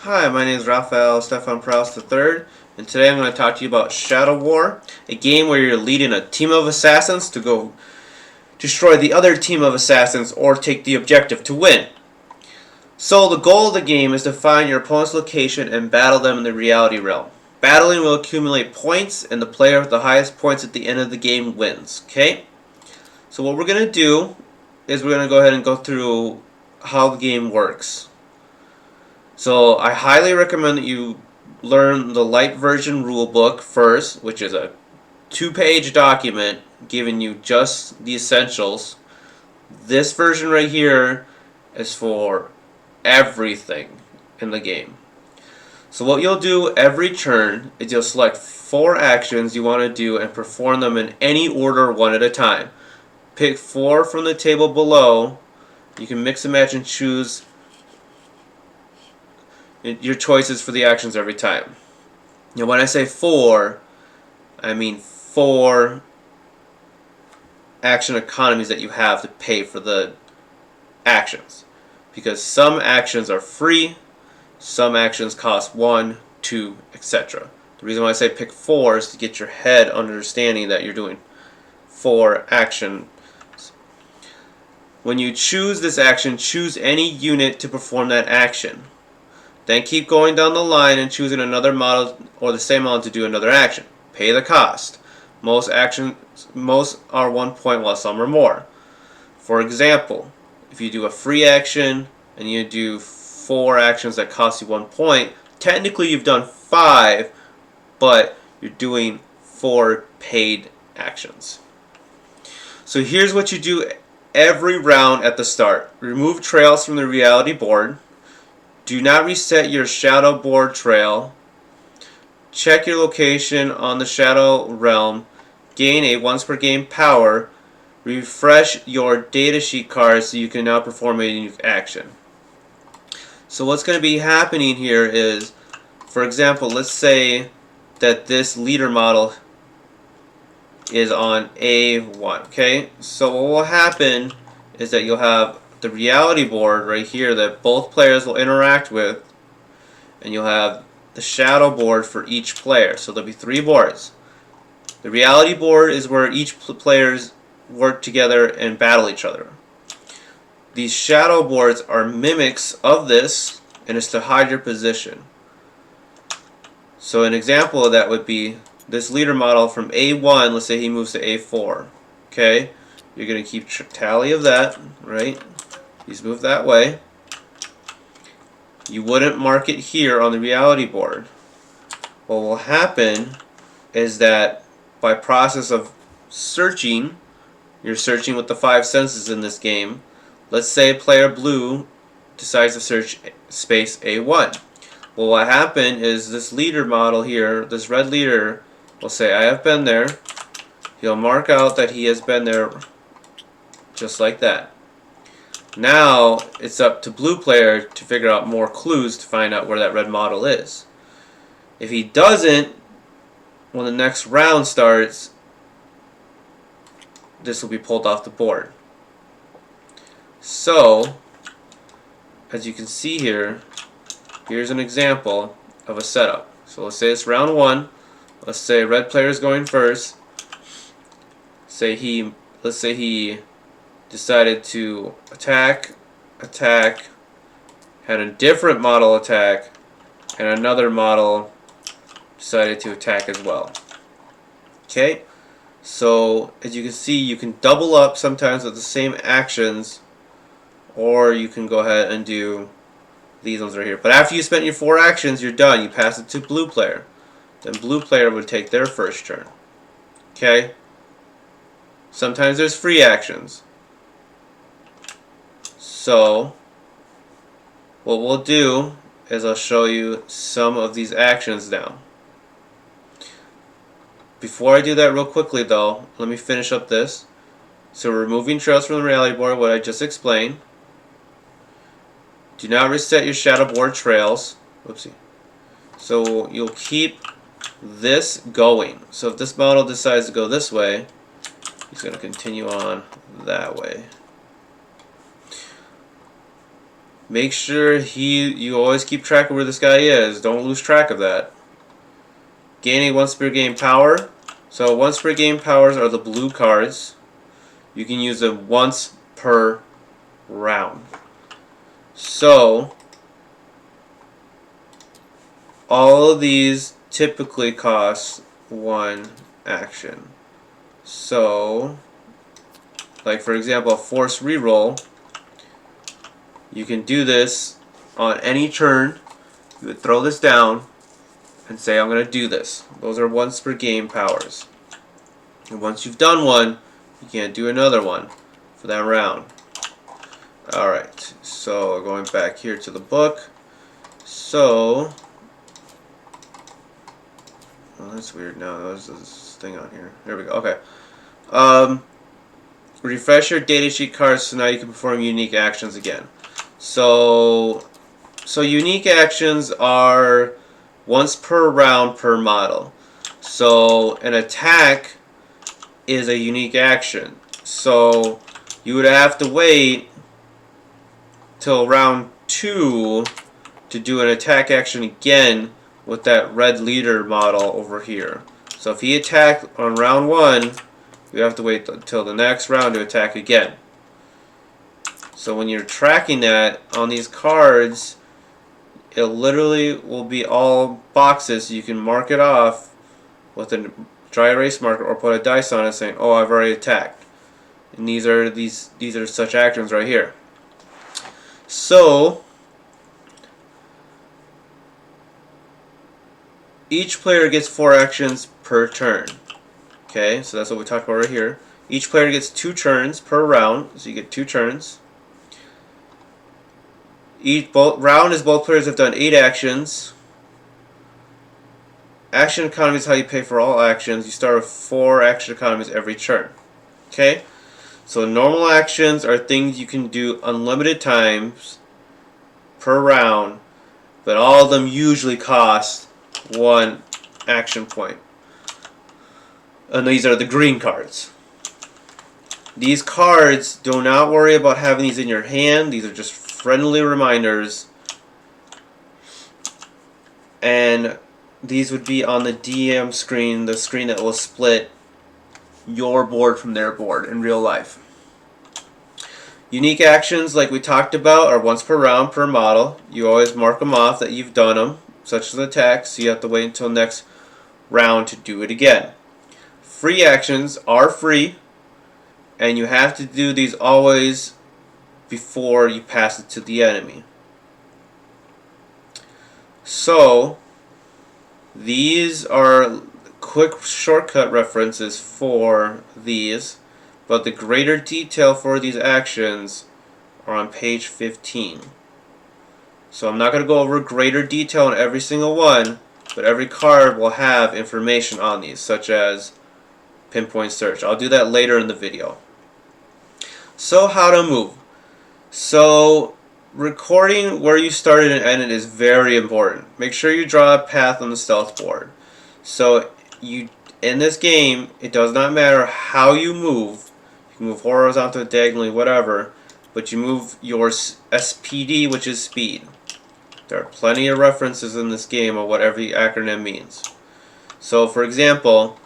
Hi, my name is Raphael Stefan Proust III, and today I'm going to talk to you about Shadow War, a game where you're leading a team of assassins to go destroy the other team of assassins or take the objective to win. So the goal of the game is to find your opponent's location and battle them in the reality realm. Battling will accumulate points, and the player with the highest points at the end of the game wins. Okay? So what we're going to do is we're going to go ahead and go through how the game works. So I highly recommend that you learn the light version rulebook first, which is a 2-page document giving you just the essentials. This version right here is for everything in the game. So what you'll do every turn is you'll select 4 actions you want to do and perform them in any order one at a time. Pick 4 from the table below. You can mix and match and choose your choices for the actions every time. Now when I say 4, I mean 4 action economies that you have to pay for the actions. Because some actions are free, some actions cost 1, 2, etc. The reason why I say pick 4 is to get your head understanding that you're doing 4 actions. When you choose this action, choose any unit to perform that action. Then keep going down the line and choosing another model or the same model to do another action. Pay the cost. Most are 1 point while some are more. For example, if you do a free action and you do 4 actions that cost you 1 point, technically you've done 5, but you're doing 4 paid actions. So here's what you do every round at the start. Remove trails from the reality board. Do not reset your shadow board trail. Check your location on the shadow realm. Gain a once per game power. Refresh your datasheet card so you can now perform a unique action. So what's going to be happening here is, for example, let's say that this leader model is on A1. Okay, so what will happen is that you'll have the reality board right here that both players will interact with, and you'll have the shadow board for each player. So there'll be 3 boards. The reality board is where each players work together and battle each other. These shadow boards are mimics of this, and it's to hide your position. So an example of that would be this leader model from A1. Let's say he moves to A4. Okay, you're going to keep tally of that, right? He's moved that way. You wouldn't mark it here on the reality board. What will happen is that by process of searching, you're searching with the 5 senses in this game. Let's say player blue decides to search space A1. Well, what happened is this leader model here, this red leader, will say, I have been there. He'll mark out that he has been there just like that. Now it's up to blue player to figure out more clues to find out where that red model is. If he doesn't, when the next round starts, this will be pulled off the board. So, as you can see here, here's an example of a setup. So let's say it's round 1. Let's say red player is going first. Let's say he decided to attack, had a different model attack, and another model decided to attack as well. Okay, so as you can see, you can double up sometimes with the same actions, or you can go ahead and do these ones right here. But after you spent your 4 actions, you're done. You pass it to blue player. Then blue player would take their first turn. Okay, sometimes there's free actions. So what we'll do is I'll show you some of these actions now. Before I do that real quickly though, let me finish up this. So we're removing trails from the reality board, what I just explained. Do not reset your shadow board trails. Whoopsie. So you'll keep this going. So if this model decides to go this way, he's going to continue on that way. Make sure you always keep track of where this guy is. Don't lose track of that. Gaining once per game power. So once per game powers are the blue cards. You can use them once per round. So all of these typically cost 1 action. So, like for example, a force reroll, you can do this on any turn. You would throw this down and say, I'm going to do this. Those are once per game powers. And once you've done one, you can't do another one for that round. Alright, so going back here to the book. So, oh, that's weird now. There's this thing on here. There we go. Okay. Refresh your datasheet cards so now you can perform unique actions again. So unique actions are once per round per model. So an attack is a unique action. So you would have to wait till round 2 to do an attack action again with that red leader model over here. So if he attacked on round 1, you have to wait until the next round to attack again. So when you're tracking that on these cards, it literally will be all boxes. You can mark it off with a dry erase marker or put a dice on it saying, oh, I've already attacked. And these are such actions right here. So each player gets 4 actions per turn. Okay, so that's what we talked about right here. Each player gets 2 turns per round, so you get 2 turns. Round is both players have done 8 actions. Action economy is how you pay for all actions. You start with 4 action economies every turn. Okay, so normal actions are things you can do unlimited times per round, but all of them usually cost 1 action point. And these are the green cards. These cards, do not worry about having these in your hand. These are just friendly reminders. And these would be on the DM screen, the screen that will split your board from their board in real life. Unique actions, like we talked about, are once per round per model. You always mark them off that you've done them, such as attacks, so you have to wait until next round to do it again. Free actions are free, and you have to do these always before you pass it to the enemy. So these are quick shortcut references for these, but the greater detail for these actions are on page 15. So I'm not going to go over greater detail on every single one, but every card will have information on these, such as pinpoint search. I'll do that later in the video. So how to move. So recording where you started and ended is very important. Make sure you draw a path on the stealth board. So in this game, it does not matter how you move. You can move horizontally, diagonally, whatever, but you move your SPD, which is speed. There are plenty of references in this game of what every acronym means. So for example,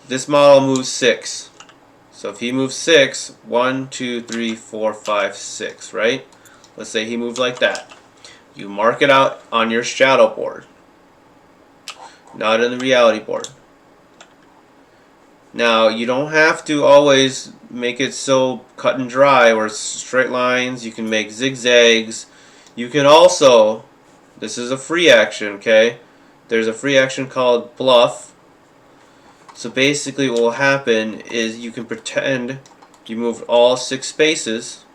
this model moves 6. So if he moves 6, 1, 2, 3, 4, 5, 6, right? Let's say he moved like that. You mark it out on your shadow board, not in the reality board. Now, you don't have to always make it so cut and dry or straight lines. You can make zigzags. You can also, this is a free action, okay? There's a free action called bluff. So basically what will happen is you can pretend you moved all 6 spaces,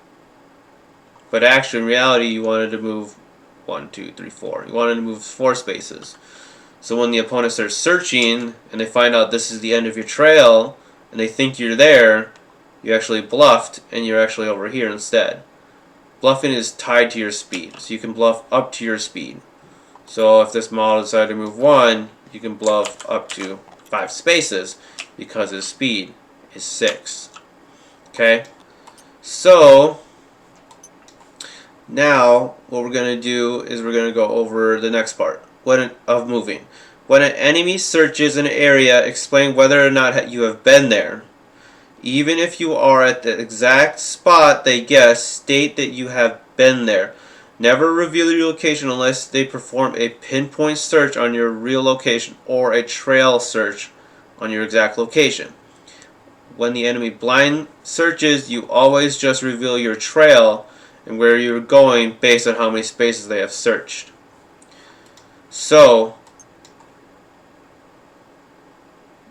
but actually in reality you wanted to move 1, 2, 3, 4. You wanted to move 4 spaces. So when the opponent starts searching and they find out this is the end of your trail and they think you're there, you actually bluffed and you're actually over here instead. Bluffing is tied to your speed, so you can bluff up to your speed. So if this model decided to move 1, you can bluff up to 5 spaces because his speed is 6. Okay? So Now, what we're going to do is we're going to go over the next part of moving. When an enemy searches an area, explain whether or not you have been there. Even if you are at the exact spot they guess, state that you have been there. Never reveal your location unless they perform a pinpoint search on your real location or a trail search on your exact location. When the enemy blind searches, you always just reveal your trail and where you're going based on how many spaces they have searched. So,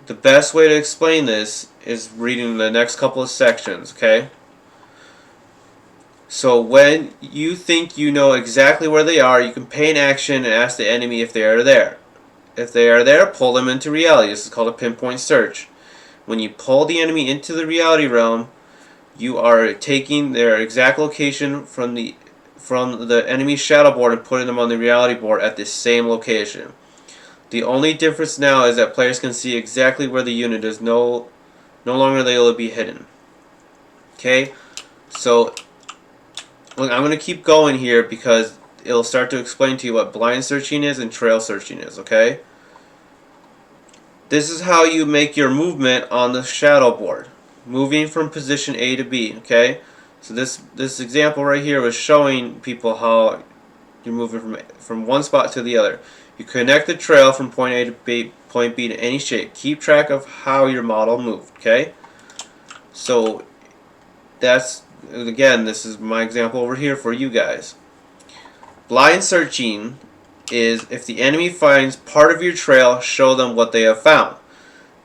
the best way to explain this is reading the next couple of sections, okay? So when you think you know exactly where they are, you can pay an action and ask the enemy if they are there. If they are there, pull them into reality. This is called a pinpoint search. When you pull the enemy into the reality realm, you are taking their exact location from the enemy's shadow board and putting them on the reality board at the same location. The only difference now is that players can see exactly where the unit is. No longer they will be hidden. Okay, so I'm going to keep going here because it'll start to explain to you what blind searching is and trail searching is. Okay, this is how you make your movement on the shadow board, moving from position A to B. Okay, so this example right here was showing people how you're moving from one spot to the other. You connect the trail from point A to point B to any shape. Keep track of how your model moved, okay? So that's, again, this is my example over here for you guys. Blind searching is if the enemy finds part of your trail, show them what they have found.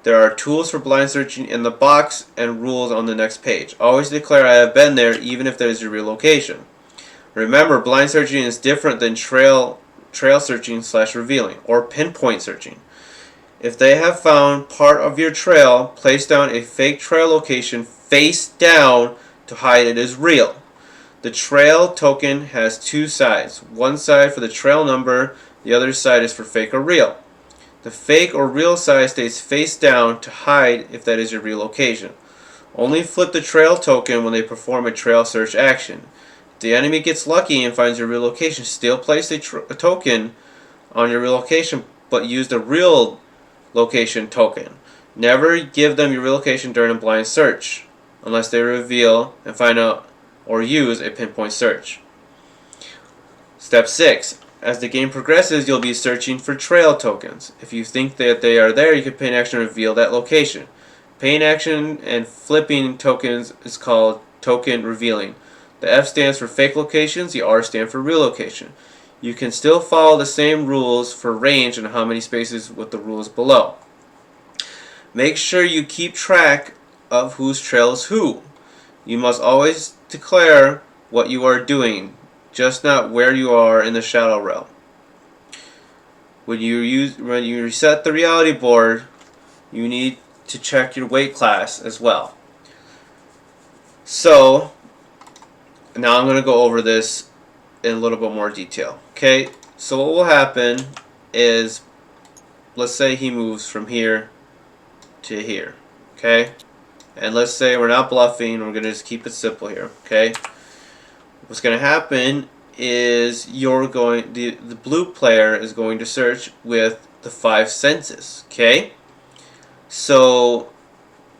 There are tools for blind searching in the box and rules on the next page. Always declare I have been there even if that is your real location. Remember, blind searching is different than trail searching / revealing or pinpoint searching. If they have found part of your trail, place down a fake trail location face down to hide it is real. The trail token has two sides. One side for the trail number, the other side is for fake or real. The fake or real side stays face down to hide if that is your real location. Only flip the trail token when they perform a trail search action. If the enemy gets lucky and finds your real location, still place a token on your real location, but use the real location token. Never give them your real location during a blind search, unless they reveal and find out or use a pinpoint search. Step 6. As the game progresses, you'll be searching for trail tokens. If you think that they are there, you can pay an action to reveal that location. Paying action and flipping tokens is called token revealing. The F stands for fake locations, the R stands for real location. You can still follow the same rules for range and how many spaces with the rules below. Make sure you keep track of whose trail is who. You must always declare what you are doing, just not where you are in the shadow realm. When you reset the reality board, you need to check your weight class as well. So now I'm going to go over this in a little bit more detail. Okay, so what will happen is, let's say he moves from here to here. Okay, and let's say we're not bluffing, we're going to just keep it simple here. Okay, what's going to happen is the blue player is going to search with the 5 senses. Okay, so,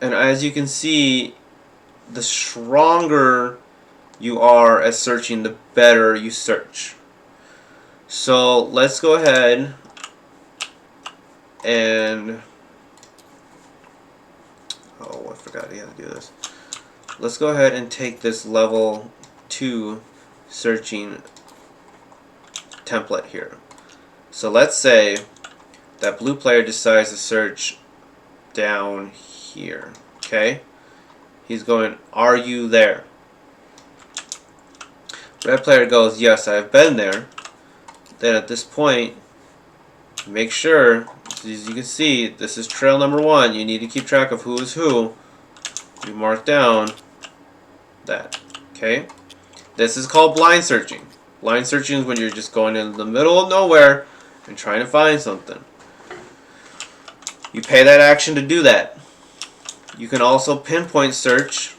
and as you can see, the stronger you are at searching, the better you search. So let's go ahead and, oh, I forgot how to do this. Let's go ahead and take this level 2 searching template here. So let's say that blue player decides to search down here. Okay, he's going, are you there? Red player goes, yes, I've been there. Then at this point, make sure, as you can see, this is trail number 1. You need to keep track of who is who. You mark down that. Okay? This is called blind searching. Blind searching is when you're just going in the middle of nowhere and trying to find something. You pay that action to do that. You can also pinpoint search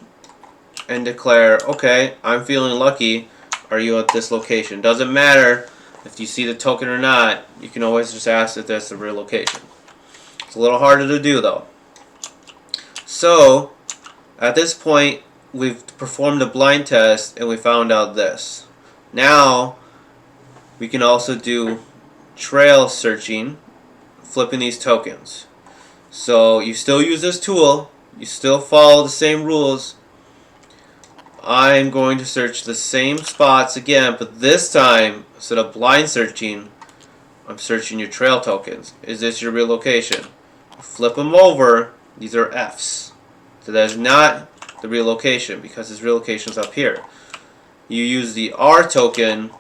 and declare, okay, I'm feeling lucky. are you at this location? Doesn't matter if you see the token or not. You can always just ask if that's the real location. It's a little harder to do though. So at this point, we've performed a blind test and we found out this. Now we can also do trail searching, flipping these tokens. So you still use this tool, you still follow the same rules. I'm going to search the same spots again, but this time, instead of blind searching, I'm searching your trail tokens. Is this your real location? Flip them over, these are Fs. So that is not the real location because his real location is up here. You use the R token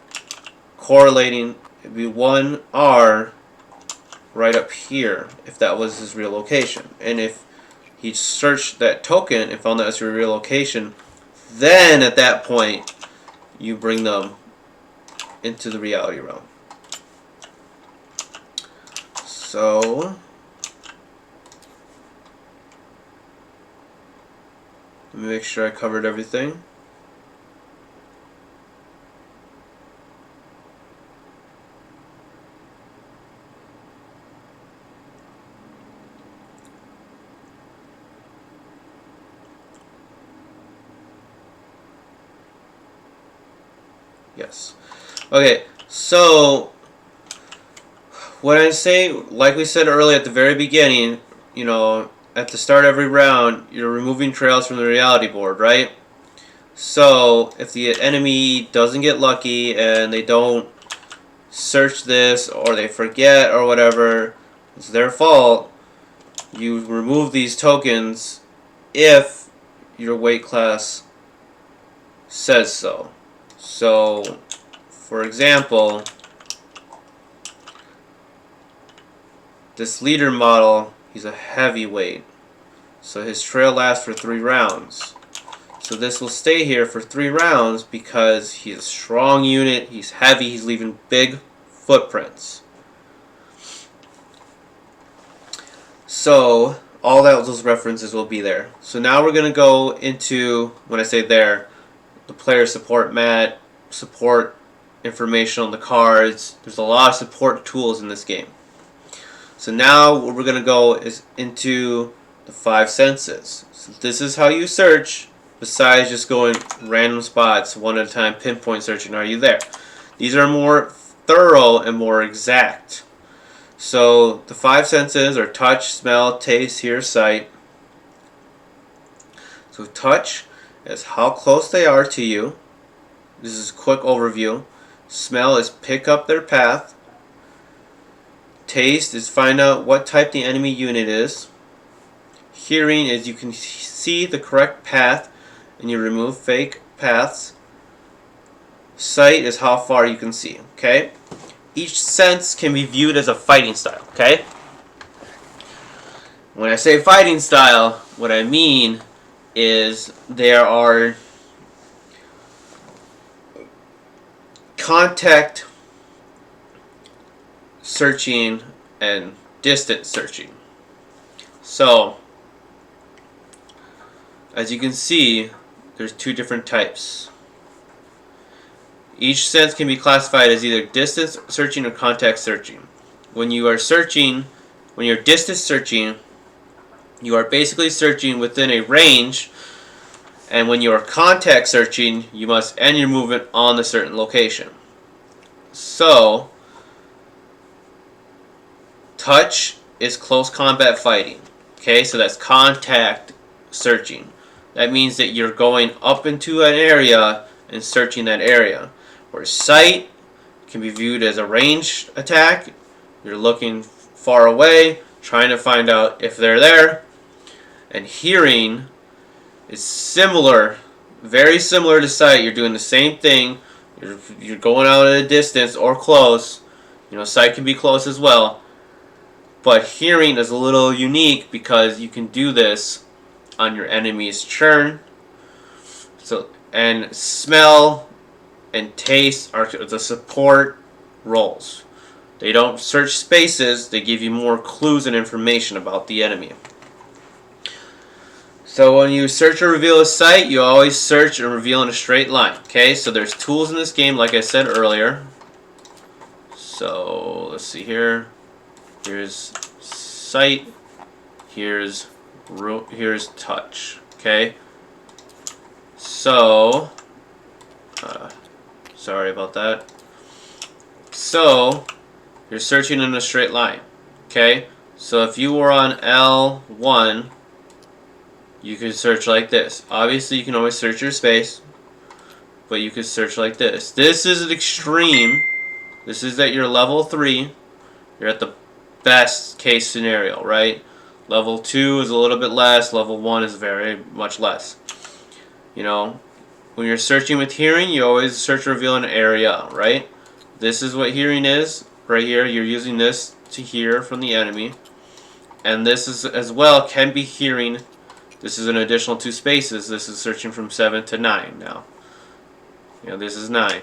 correlating, it'd be 1R right up here if that was his real location. And if he searched that token and found that was your real location, then at that point you bring them into the reality realm. So let me make sure I covered everything. Yes. Okay, so what I'm saying, like we said earlier at the very beginning, you know, at the start of every round, you're removing trails from the reality board, right? So if the enemy doesn't get lucky and they don't search this or they forget or whatever, it's their fault. You remove these tokens if your weight class says so. So, for example, this leader model, he's a heavyweight. So his trail lasts for 3 rounds. So this will stay here for 3 rounds because he's a strong unit, he's heavy, he's leaving big footprints. So all those references will be there. So now we're going to go into, when I say there, the player support mat, support information on the cards. There's a lot of support tools in this game. So now what we're going to go is into the 5 senses. So this is how you search besides just going random spots one at a time, pinpoint searching, are you there? These are more thorough and more exact. So the 5 senses are touch, smell, taste, hear, sight. So touch is how close they are to you. This is a quick overview. Smell is pick up their path. Taste is find out what type the enemy unit is. Hearing is you can see the correct path and you remove fake paths. Sight is how far you can see. Okay? Each sense can be viewed as a fighting style. Okay? When I say fighting style, what I mean is there are contact searching and distance searching. So as you can see, there's 2 different types. Each sense can be classified as either distance searching or contact searching. When you are searching, when you're distance searching, you are basically searching within a range, and when you are contact searching, you must end your movement on a certain location. So, touch is close combat fighting. Okay, so that's contact searching. That means that you're going up into an area and searching that area. Where sight can be viewed as a ranged attack. You're looking far away, trying to find out if they're there. And hearing is similar, very similar to sight. You're doing the same thing. You're going out at a distance or close. You know, sight can be close as well. But hearing is a little unique because you can do this on your enemy's turn. So, and smell and taste are the support roles. They don't search spaces, they give you more clues and information about the enemy. So when you search or reveal a site, you always search and reveal in a straight line. Okay, so there's tools in this game, like I said earlier. So let's see here. Here's site. Here's touch. Okay. So sorry about that. So you're searching in a straight line. Okay. So if you were on L1, you could search like this. Obviously, you can always search your space, but you could search like this. This is an extreme. This is at your level 3. You're at the best case scenario, right? Level 2 is a little bit less. Level 1 is very much less. You know, when you're searching with hearing, you always search and reveal an area, right? This is what hearing is. Right here, you're using this to hear from the enemy. And this is as well can be hearing. This is an additional 2 spaces. This is searching from 7 to 9 now. You know, this is 9.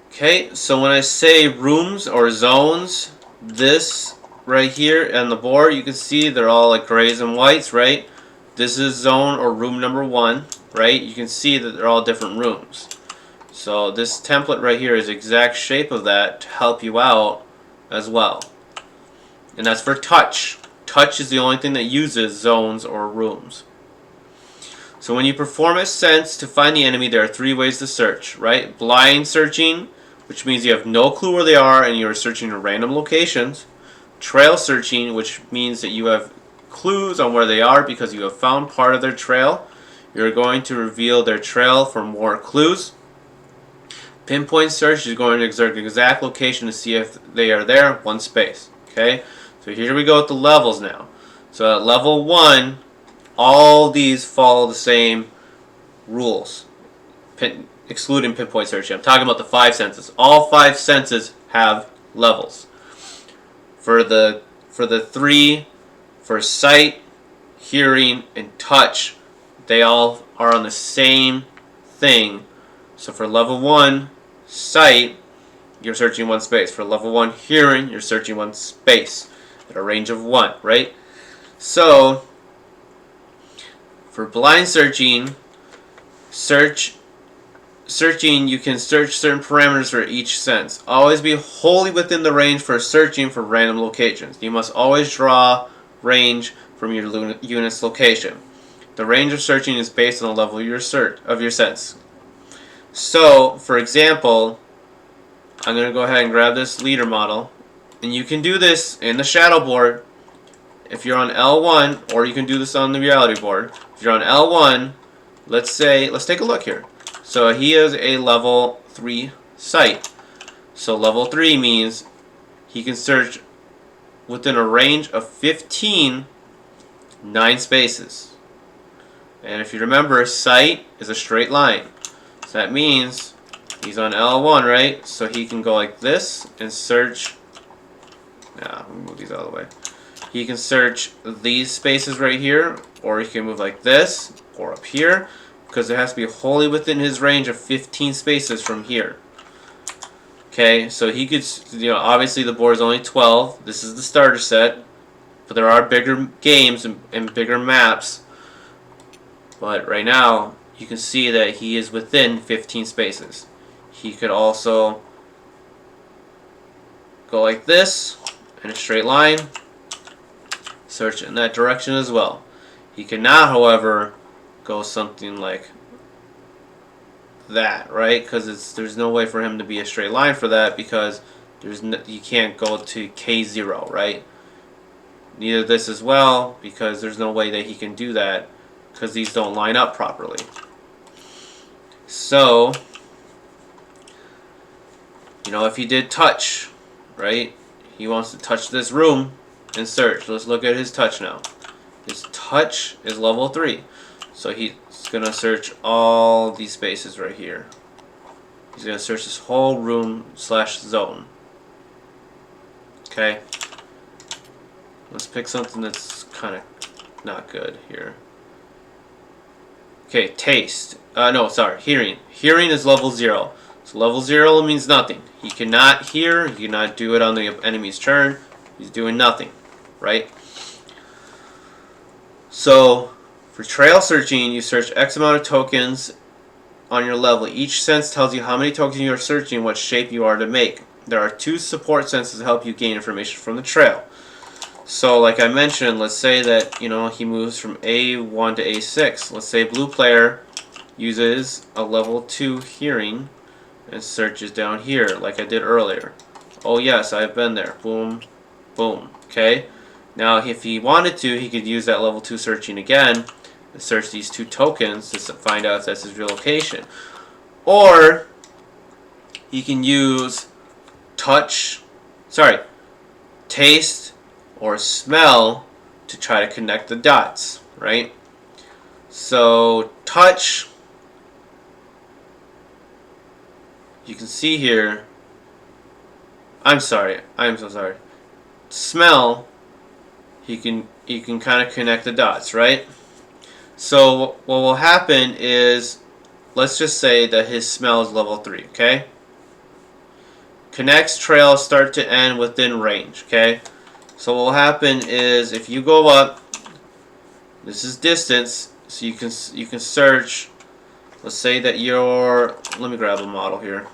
Okay, so when I say rooms or zones, this right here on the board, you can see they're all like grays and whites, right? This is zone or room number 1, right? You can see that they're all different rooms. So this template right here is the exact shape of that to help you out as well. And that's for touch. Touch is the only thing that uses zones or rooms. So when you perform a sense to find the enemy, there are 3 ways to search, right? Blind searching, which means you have no clue where they are and you are searching in random locations. Trail searching, which means that you have clues on where they are because you have found part of their trail. You're going to reveal their trail for more clues. Pinpoint search is going to exert the exact location to see if they are there, 1 space. Okay, so here we go with the levels now. So at level 1, all these follow the same rules, excluding pinpoint searching. I'm talking about the 5 senses. All 5 senses have levels. For the 3, for sight, hearing, and touch, they all are on the same thing. So for level 1, sight, you're searching 1 space. For level 1 hearing, you're searching 1 space at a range of 1, right? So for blind searching, you can search certain parameters for each sense. Always be wholly within the range for searching for random locations. You must always draw range from your unit's location. The range of searching is based on the level of your sense. So, for example, I'm going to go ahead and grab this leader model, and you can do this in the shadow board if you're on L1, or you can do this on the reality board. If you're on L1, let's take a look here. So he has a level 3 sight. So level 3 means he can search within a range of 15, 9 spaces. And if you remember, sight is a straight line. So that means he's on L1, right? So he can go like this and search. Nah, let me move these out of the way. He can search these spaces right here, or he can move like this, or up here, because it has to be wholly within his range of 15 spaces from here. Okay, so he could, obviously the board is only 12. This is the starter set, but there are bigger games and bigger maps. But right now, you can see that he is within 15 spaces. He could also go like this in a straight line, search in that direction as well. He cannot, however, go something like that, right? Because there's no way for him to be a straight line for that, because you can't go to K0, right? Neither this as well, because there's no way that he can do that, because these don't line up properly. So, if he did touch, right? He wants to touch this room and search. Let's look at his touch now. His touch is level 3. So he's going to search all these spaces right here. He's going to search this whole room/zone. Okay. Let's pick something that's kind of not good here. Okay, taste. Hearing. Hearing is level 0. So level 0 means nothing. He cannot hear. He cannot do it on the enemy's turn. He's doing nothing, right? So for trail searching, you search X amount of tokens on your level. Each sense tells you how many tokens you are searching and what shape you are to make. There are 2 support senses to help you gain information from the trail. So like I mentioned, let's say that he moves from A1 to A6. Let's say blue player uses a level 2 hearing and searches down here like I did earlier. Oh yes, I've been there. Boom, boom. Okay. Now if he wanted to, he could use that level 2 searching again and search these 2 tokens to find out if that's his real location. Or he can use taste or smell to try to connect the dots, right? So touch, you can see here, I'm so sorry. Smell, you can kind of connect the dots, right? So what will happen is, let's just say that his smell is level 3, okay? Connects trails start to end within range, okay? So what will happen is, if you go up, this is distance, so you can search. Let's say that let me grab a model here.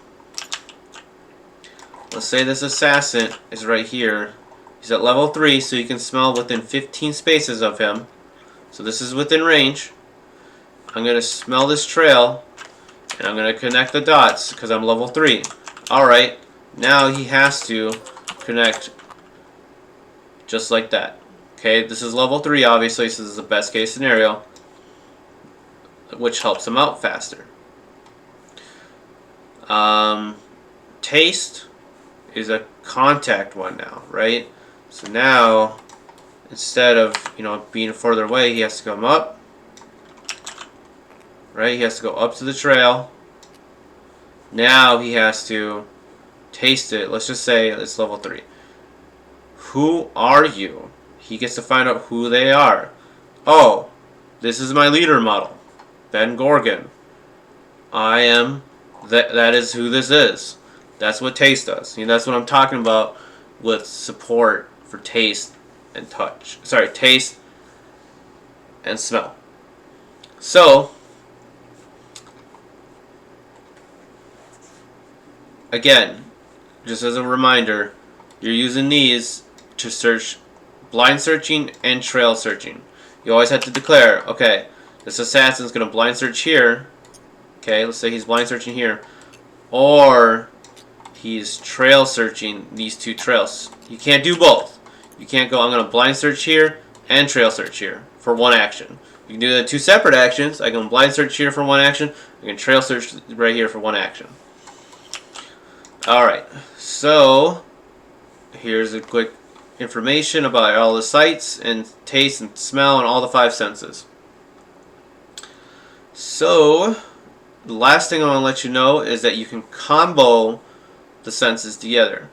Let's say this assassin is right here. He's at level 3, so you can smell within 15 spaces of him. So this is within range. I'm going to smell this trail, and I'm going to connect the dots because I'm level 3. Alright, now he has to connect just like that. Okay, this is level 3 obviously, so this is the best case scenario, which helps him out faster. Taste is a contact one now, right? So now, instead of being further away, he has to come up, right? He has to go up to the trail. Now he has to taste it. Let's just say it's level 3. Who are you? He gets to find out who they are. Oh, this is my leader model, Ben Gorgon. I am, that is who this is. That's what taste does. That's what I'm talking about with support for taste and touch. Sorry, taste and smell. So, again, just as a reminder, you're using these to search blind searching and trail searching. You always have to declare, okay, this assassin's going to blind search here. Okay, let's say he's blind searching here. Or he's trail searching these 2 trails. You can't do both. You can't go, I'm going to blind search here and trail search here for one action. You can do the 2 separate actions. I can blind search here for one action. I can trail search right here for one action. Alright, so here's a quick information about all the sights and taste and smell and all the 5 senses. So the last thing I want to let you know is that you can combo the senses together.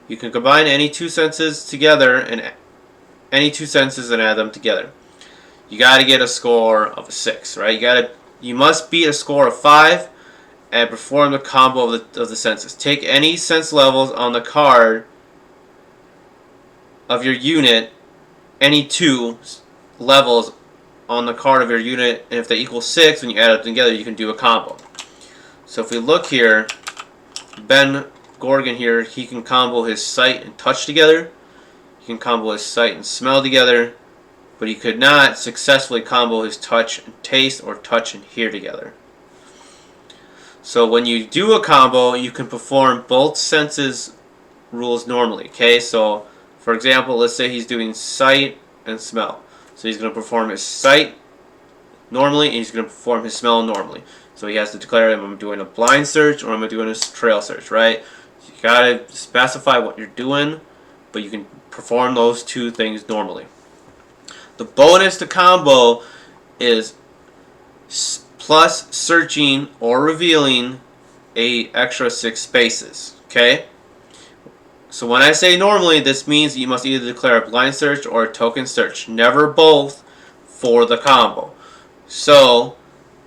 You can combine any 2 senses together and any 2 senses and add them together. You got to get a score of a 6, right? You must beat a score of 5 and perform the combo of the senses. Take any sense levels on the card of your unit, any 2 levels on the card of your unit, and if they equal 6, when you add them together, you can do a combo. So if we look here, Ben Gorgon here, he can combo his sight and touch together. He can combo his sight and smell together, but he could not successfully combo his touch and taste or touch and hear together. So when you do a combo, you can perform both senses rules normally. Okay, so for example, let's say he's doing sight and smell. So he's going to perform his sight normally, and he's going to perform his smell normally. So he has to declare, am I doing a blind search or am I doing a trail search, right? So you got to specify what you're doing, but you can perform those 2 things normally. The bonus to combo is plus searching or revealing a extra 6 spaces, okay? So when I say normally, this means you must either declare a blind search or a token search. Never both for the combo. So,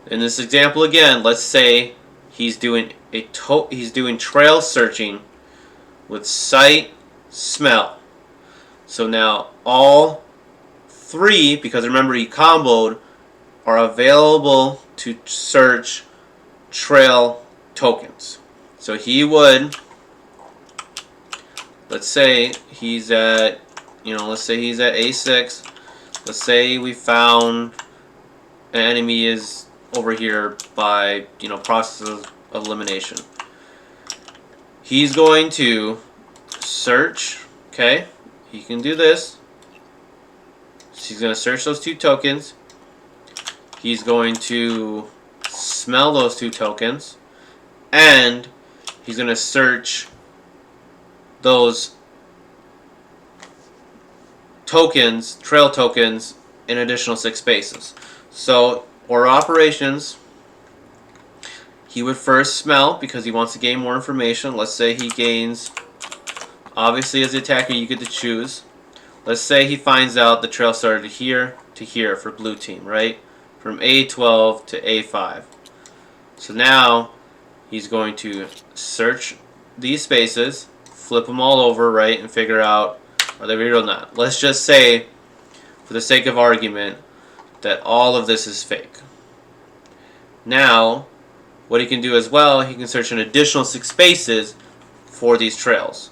in this example again, let's say he's doing trail searching with sight, smell. So now all 3, because remember he comboed, are available to search trail tokens. So he would, let's say he's at, let's say he's at A6. Let's say we found an enemy is over here by, process of elimination. He's going to search, okay? He can do this. So he's going to search those 2 tokens. He's going to smell those 2 tokens. And he's going to search those tokens, trail tokens, in additional 6 spaces. So, for operations, he would first smell because he wants to gain more information. Let's say he gains, obviously as the attacker you get to choose. Let's say he finds out the trail started here to here for blue team, right? From A12 to A5. So now he's going to search these spaces, flip them all over, right, and figure out are they real or not. Let's just say, for the sake of argument, that all of this is fake. Now, what he can do as well, he can search an additional 6 spaces for these trails.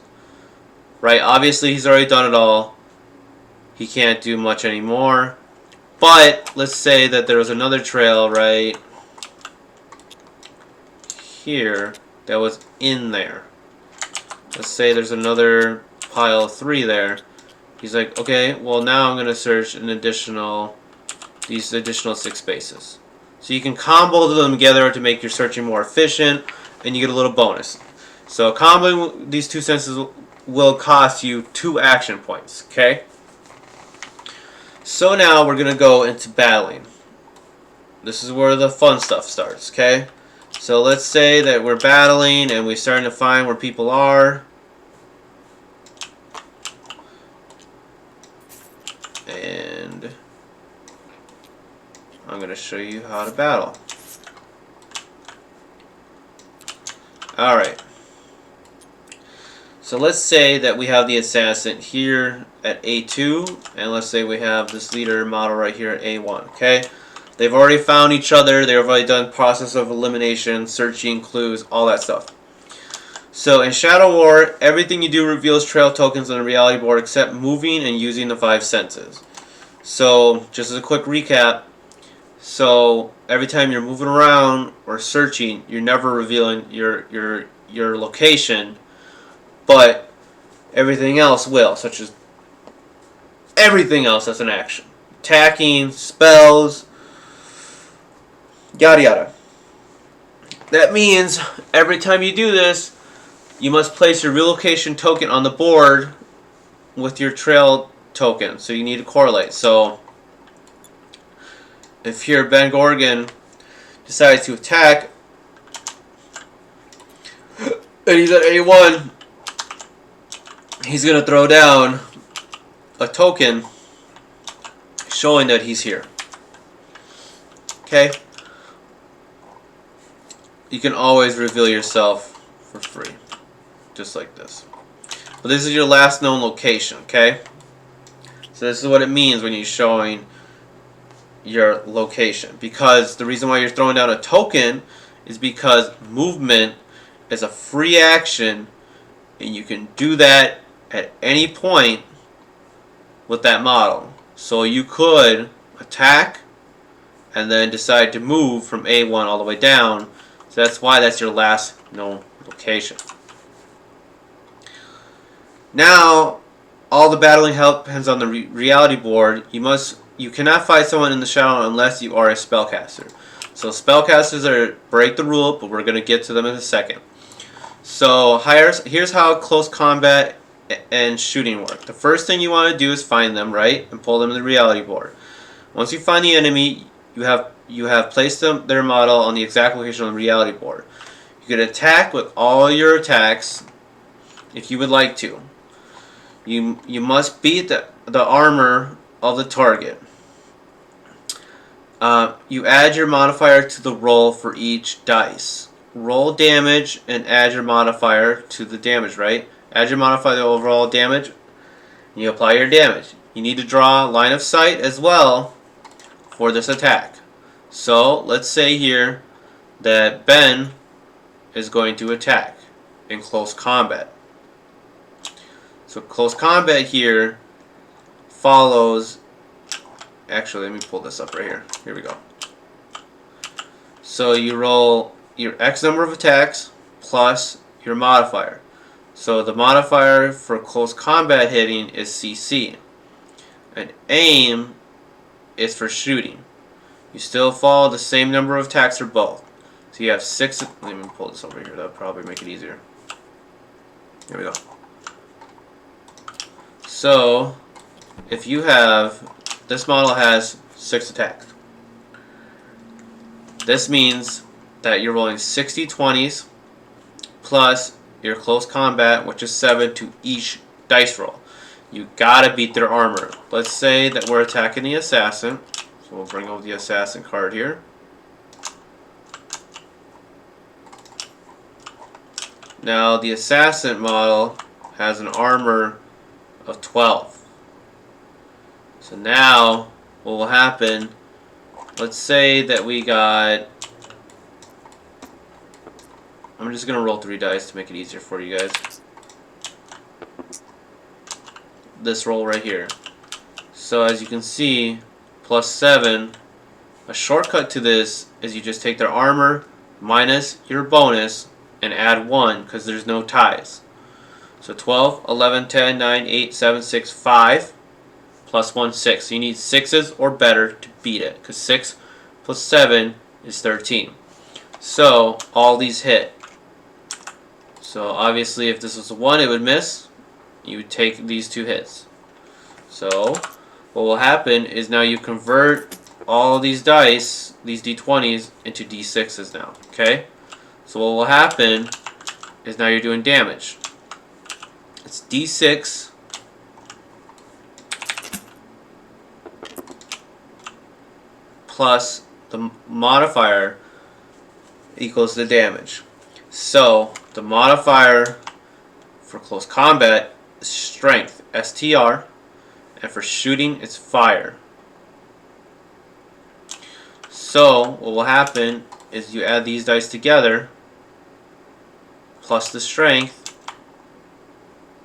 Right? Obviously, he's already done it all. He can't do much anymore. But, let's say that there was another trail right here that was in there. Let's say there's another pile of 3 there. He's like, okay, well now I'm going to search these additional 6 spaces. So you can combo them together to make your searching more efficient, and you get a little bonus. So comboing these 2 senses will cost you 2 action points, okay? So now we're going to go into battling. This is where the fun stuff starts, okay? So let's say that we're battling and we're starting to find where people are. And I'm going to show you how to battle. Alright. So let's say that we have the assassin here at A2, and let's say we have this leader model right here at A1, okay? They've already found each other, they've already done process of elimination, searching, clues, all that stuff. So in Shadow War, everything you do reveals trail tokens on the reality board except moving and using the 5 senses. So just as a quick recap, so every time you're moving around or searching, you're never revealing your location, but everything else will, such as everything else that's an action. Attacking, spells, yada yada. That means every time you do this, you must place your relocation token on the board with your trail token. So you need to correlate. So if here Ben Gorgon decides to attack and he's at A1, he's going to throw down a token showing that he's here. Okay? You can always reveal yourself for free. Just like this. But this is your last known location, okay? So this is what it means when you're showing your location. Because the reason why you're throwing down a token is because movement is a free action, and you can do that at any point with that model. So you could attack and then decide to move from A1 all the way down. So that's why that's your last known location. Now, all the battling help depends on the reality board. You cannot fight someone in the shadow unless you are a spellcaster. So spellcasters break the rule, but we're going to get to them in a second. So here's how close combat and shooting work. The first thing you want to do is find them, right, and pull them to the reality board. Once you find the enemy, you have placed their model on the exact location on the reality board. You can attack with all your attacks if you would like to. You must beat the armor of the target. You add your modifier to the roll for each dice. Roll damage and add your modifier to the damage, right? Add your modifier to the overall damage, and you apply your damage. you need to draw line of sight as well for this attack. So let's say here that Ben is going to attack in close combat. So close combat here follows, actually let me pull this up right here. Here we go. So you roll your X number of attacks plus your modifier. So the modifier for close combat hitting is CC. And aim is for shooting. You still follow the same number of attacks for both. So you have 6. Let me pull this over here. That'll probably make it easier. Here we go. So if you have, this model has 6 attacks. This means that you're rolling 60 20s plus your close combat, which is 7 to each dice roll. You gotta beat their armor. Let's say that we're attacking the assassin. So we'll bring over the assassin card here. Now the assassin model has an armor of 12. So now what will happen, let's say that we got, I'm just going to roll 3 dice to make it easier for you guys. This roll right here. So as you can see, plus 7, a shortcut to this is you just take their armor minus your bonus and add 1 because there's no ties. So 12, 11, 10, 9, 8, 7, 6, 5, plus 1, 6. So you need 6s or better to beat it because 6 plus 7 is 13. So all these hit. So obviously if this was a 1 it would miss. You would take these 2 hits. So what will happen is now you convert all these dice, these d20s, into d6s now. Okay? So what will happen is now you're doing damage. It's d6 plus the modifier equals the damage. So the modifier for close combat is strength, STR, and for shooting it's fire. So what will happen is you add these dice together plus the strength.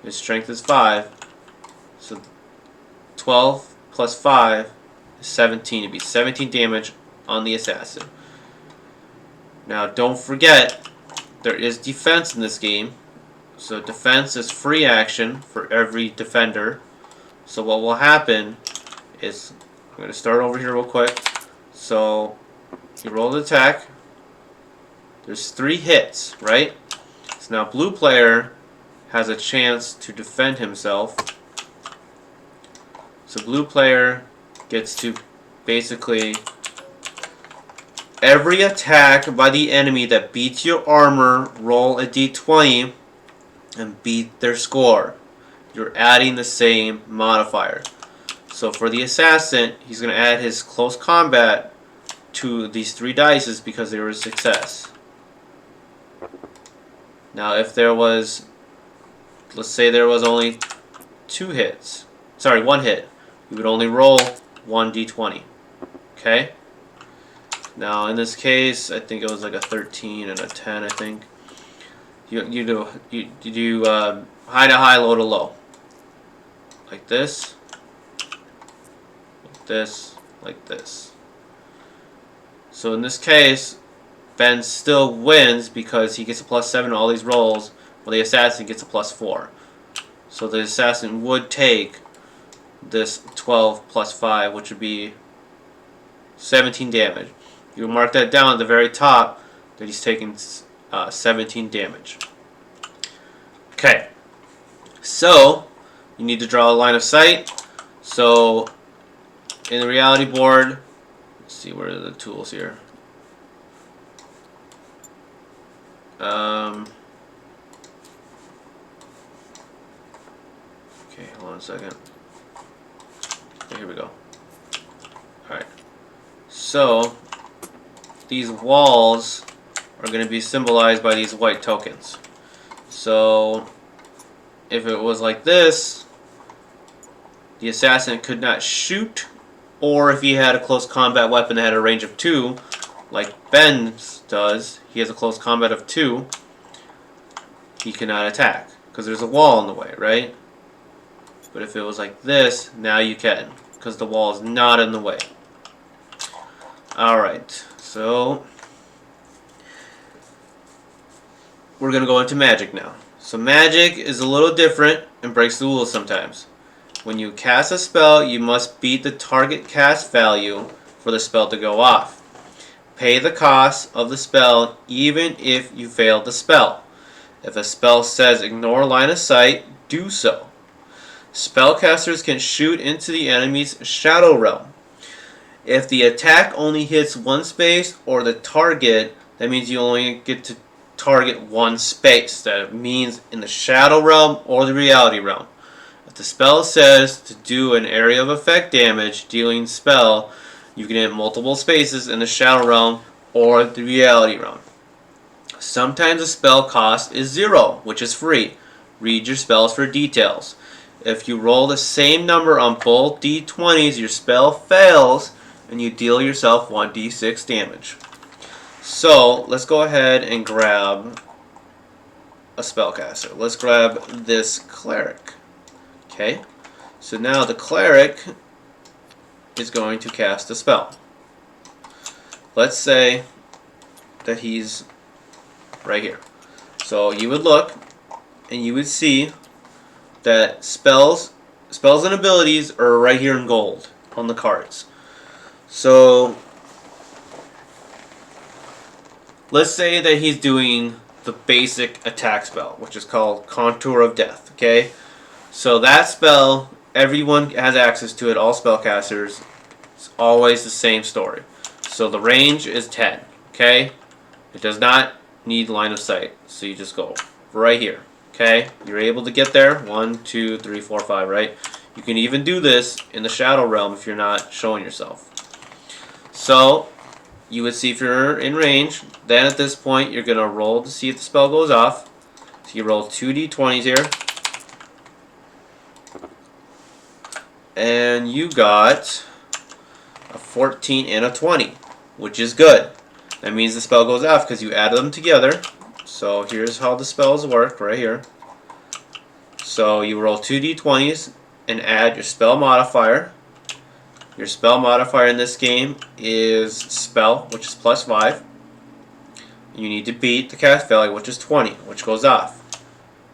His strength is 5. So 12 plus 5 is 17. It'd be 17 damage on the assassin. Now don't forget, there is defense in this game. So defense is free action for every defender. So what will happen is, I'm going to start over here real quick. So you roll the attack. There's 3 hits, right? So now blue player has a chance to defend himself. So blue player gets to basically, every attack by the enemy that beats your armor, roll a d20 and beat their score. You're adding the same modifier. So for the assassin, he's going to add his close combat to these 3 dice because they were a success. Now if there was, let's say there was only 2 hits. Sorry, 1 hit. We would only roll 1 d20. Okay? Now in this case, I think it was like a 13 and a 10, I think. You do high to high, low to low. Like this. Like this. Like this. So in this case, Ben still wins because he gets a plus 7 on all these rolls, while the assassin gets a plus 4. So the assassin would take this 12 plus 5, which would be 17 damage. You will mark that down at the very top that he's taking 17 damage. Okay, so you need to draw a line of sight. So in the reality board, let's see, where are the tools here? Okay, hold on a second. Okay, here we go. Alright. So these walls are going to be symbolized by these white tokens. So if it was like this, the assassin could not shoot, or if he had a close combat weapon that had a range of 2, like Ben's does, he has a close combat of 2, he cannot attack, because there's a wall in the way, right? But if it was like this, now you can, because the wall is not in the way. Alright, so we're going to go into magic now. So magic is a little different and breaks the rules sometimes. When you cast a spell, you must beat the target cast value for the spell to go off. Pay the cost of the spell even if you failed the spell. If a spell says ignore line of sight, do so. Spellcasters can shoot into the enemy's shadow realm. If the attack only hits one space or the target, that means you only get to target one space. That means in the shadow realm or the reality realm. If the spell says to do an area of effect damage dealing spell, you can hit multiple spaces in the shadow realm or the reality realm. Sometimes the spell cost is 0, which is free. Read your spells for details. If you roll the same number on both d20s, your spell fails and you deal yourself 1d6 damage. So let's go ahead and grab a spellcaster. Let's grab this cleric. Okay, so now the cleric is going to cast a spell. Let's say that he's right here. So you would look and you would see that spells and abilities are right here in gold on the cards. So let's say that he's doing the basic attack spell, which is called Contour of Death. Okay, so that spell, everyone has access to it, all spellcasters. It's always the same story. So the range is 10. Okay, it does not need line of sight, so you just go right here. Okay, you're able to get there. 1, 2, 3, 4, 5, right? You can even do this in the shadow realm if you're not showing yourself. So you would see if you're in range. Then at this point, you're going to roll to see if the spell goes off. So you roll 2 d20s here. And you got a 14 and a 20, which is good. That means the spell goes off because you added them together. So here's how the spells work right here. So you roll 2 d20s and add your spell modifier. Your spell modifier in this game is spell, which is +5. You need to beat the cast value, which is 20, which goes off.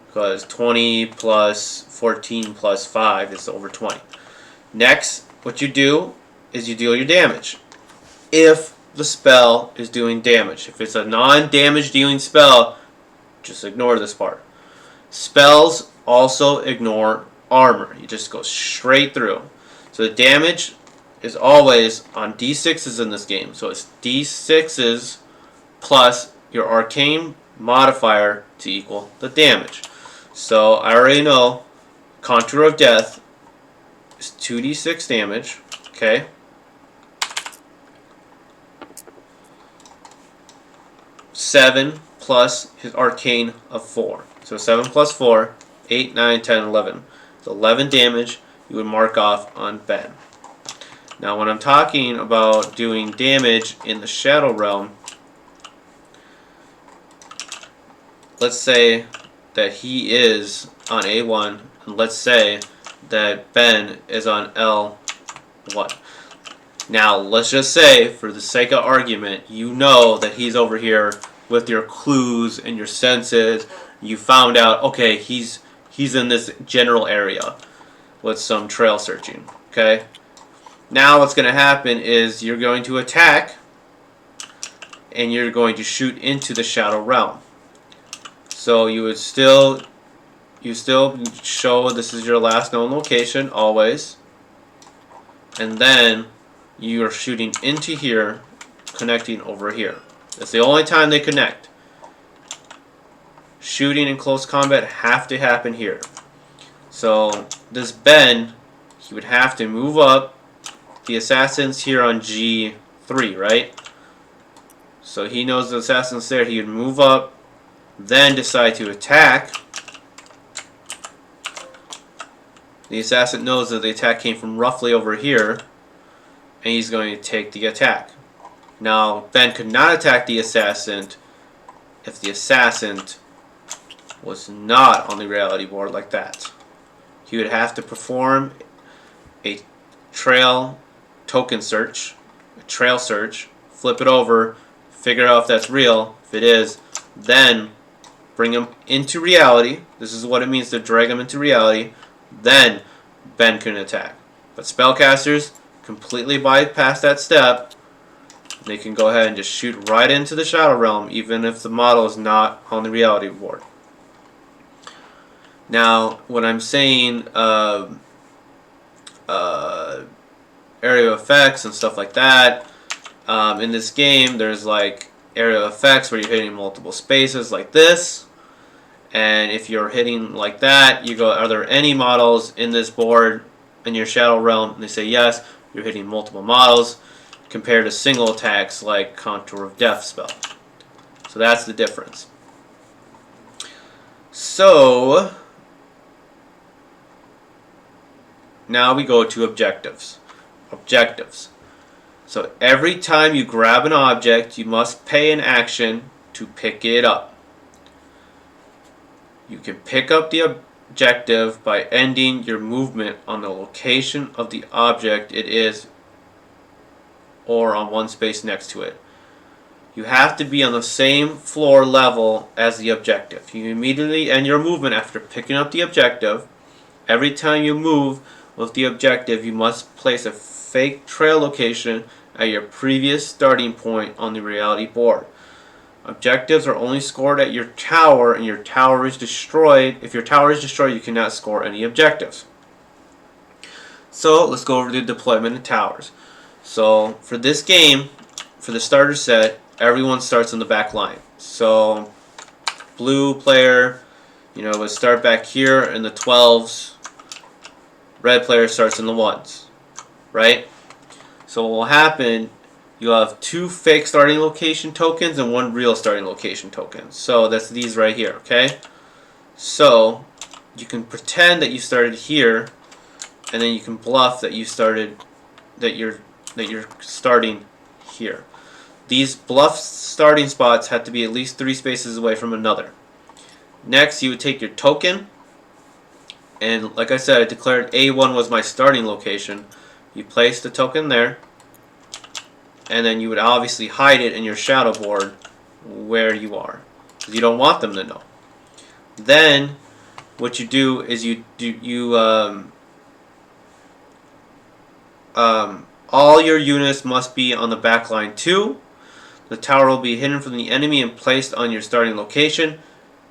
Because 20 plus 14 plus 5 is over 20. Next, what you do is you deal your damage. If the spell is doing damage. If it's a non-damage dealing spell, just ignore this part. Spells also ignore armor. You just go straight through. So the damage is always on d6s in this game. So it's d6s plus your arcane modifier to equal the damage. So I already know Contour of Death is 2d6 damage. Okay. Seven plus his arcane of 4. So 7 plus 4, 8, 9, 10, 11. It's 11 damage you would mark off on Ben. Now when I'm talking about doing damage in the Shadow Realm, let's say that he is on A1, and let's say that Ben is on L1. Now, let's just say, for the sake of argument, you know that he's over here with your clues and your senses. You found out, okay, he's in this general area with some trail searching. Okay? Now what's going to happen is you're going to attack and you're going to shoot into the Shadow Realm. So you still show this is your last known location always. And then you are shooting into here, connecting over here. That's the only time they connect. Shooting in close combat have to happen here. So this Ben, he would have to move up. The assassin's here on G3, right? So he knows the assassin's there. He would move up, then decide to attack. The assassin knows that the attack came from roughly over here, and he's going to take the attack. Now, Ben could not attack the assassin if the assassin was not on the reality board like that. He would have to perform a trail token search, a trail search, flip it over, figure out if that's real. If it is, then bring him into reality. This is what it means to drag him into reality. Then Ben can attack. But spellcasters completely bypass that step. They can go ahead and just shoot right into the Shadow Realm, even if the model is not on the reality board. Now, when I'm saying area effects and stuff like that, in this game, there's like area effects where you're hitting multiple spaces like this. And if you're hitting like that, you go, are there any models in this board in your Shadow Realm? And they say yes, you're hitting multiple models, compared to single attacks like Contour of Death spell. So that's the difference. So now we go to objectives. Objectives. So every time you grab an object, you must pay an action to pick it up. You can pick up the objective by ending your movement on the location of the object it is, or on one space next to it. You have to be on the same floor level as the objective. You immediately end your movement after picking up the objective. Every time you move with the objective, you must place a fake trail location at your previous starting point on the reality board. Objectives are only scored at your tower, and your tower is destroyed. If your tower is destroyed, you cannot score any objectives. So let's go over the deployment of towers. So for this game, for the starter set, everyone starts in the back line. So blue player, would start back here in the 12s. Red player starts in the 1s, right? So what will happen, you'll have 2 fake starting location tokens and 1 real starting location token. So that's these right here, okay? So you can pretend that you started here, and then you can bluff that you started, that you're starting here. These bluff starting spots have to be at least 3 spaces away from another. Next, you would take your token, and like I said, I declared A1 was my starting location. You place the token there, and then you would obviously hide it in your shadow board where you are, because you don't want them to know. Then what you do is all your units must be on the back line too. The tower will be hidden from the enemy and placed on your starting location.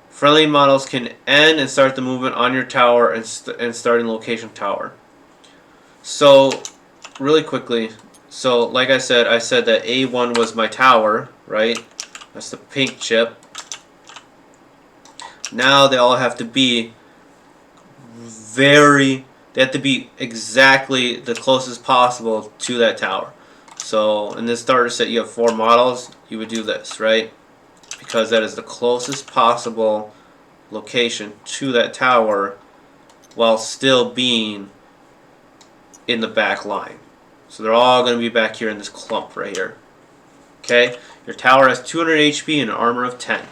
Friendly models can end and start the movement on your tower and starting location tower. So really quickly, so like I said that A1 was my tower, right? That's the pink chip. Now they all have to be they have to be exactly the closest possible to that tower. So in this starter set you have 4 models, you would do this, right? Because that is the closest possible location to that tower while still being in the back line. So they're all going to be back here in this clump right here. Okay? Your tower has 200 HP and an armor of 10.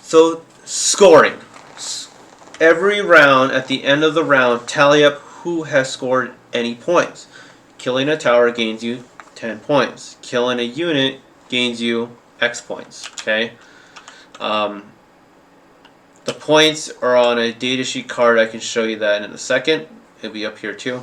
So, scoring. Every round, at the end of the round, tally up who has scored any points. Killing a tower gains you 10 points. Killing a unit gains you X points. Okay? The points are on a datasheet card. I can show you that in a second. It'll be up here too.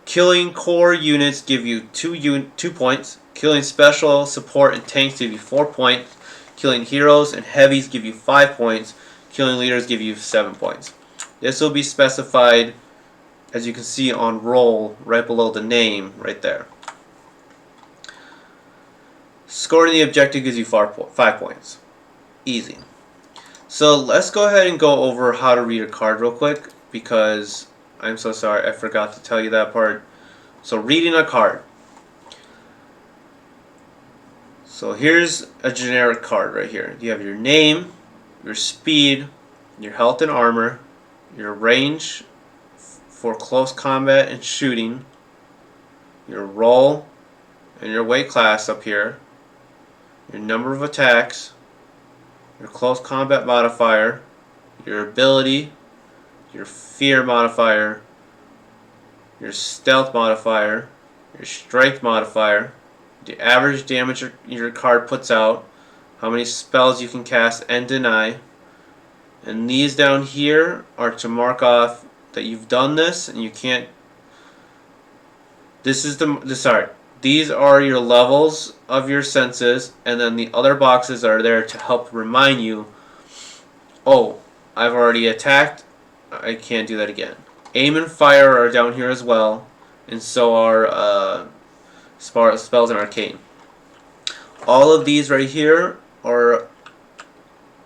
Killing core units give you 2 points. Killing special, support, and tanks give you 4 points. Killing heroes and heavies give you 5 points. Killing leaders give you 7 points. This will be specified, as you can see on roll, right below the name, right there. Scoring the objective gives you 5 points. Easy. So let's go ahead and go over how to read a card real quick, because I'm so sorry, I forgot to tell you that part. So reading a card. So here's a generic card right here. You have your name, your speed, your health and armor, your range for close combat and shooting, your role and your weight class up here, your number of attacks, your close combat modifier, your ability, your fear modifier, your stealth modifier, your strength modifier, the average damage your card puts out, how many spells you can cast and deny, and these down here are to mark off that you've done this and you can't. These are your levels of your senses, and then the other boxes are there to help remind you, oh, I've already attacked, I can't do that again. Aim and fire are down here as well, and so are spells and arcane. All of these right here are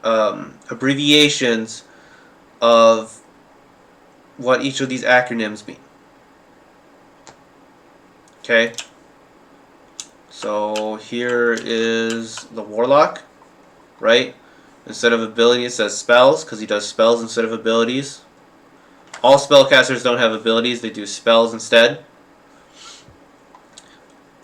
abbreviations of what each of these acronyms mean. Okay, so here is the Warlock, right? Instead of ability it says spells, because he does spells instead of abilities. All spellcasters don't have abilities, they do spells instead.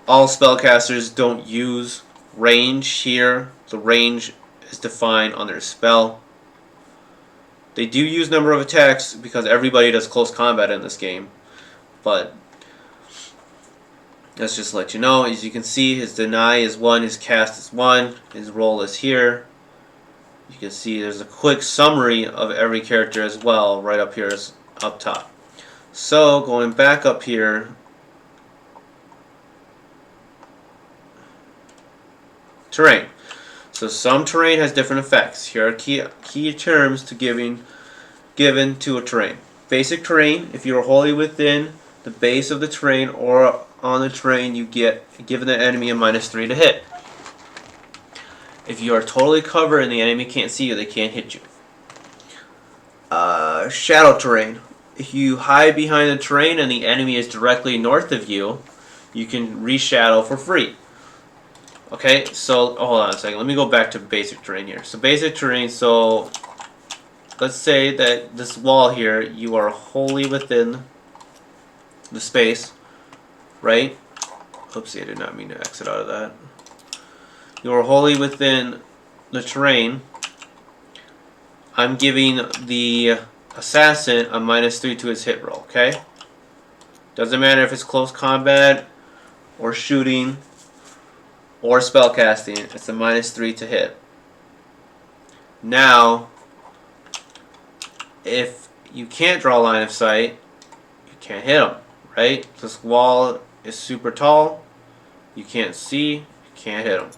All spellcasters don't use range here. The range is defined on their spell. They do use number of attacks because everybody does close combat in this game, but let's just let you know. As you can see, his deny is 1, his cast is 1, his roll is here. You can see there's a quick summary of every character as well, right up here up top. So going back up here, terrain. So some terrain has different effects. Here are key terms to given to a terrain. Basic terrain, if you are wholly within the base of the terrain or on the terrain, you get given the enemy a -3 to hit. If you are totally covered and the enemy can't see you, they can't hit you. Shadow terrain. If you hide behind the terrain and the enemy is directly north of you, you can reshadow for free. Okay, so hold on a second. Let me go back to basic terrain here. So basic terrain, so let's say that this wall here, you are wholly within the space, right? Oopsie, I did not mean to exit out of that. You are wholly within the terrain. I'm giving the assassin a -3 to his hit roll, okay? Doesn't matter if it's close combat or shooting or spellcasting, it's a -3 to hit. Now, if you can't draw line of sight, you can't hit him, right? This wall is super tall, you can't see, you can't hit him.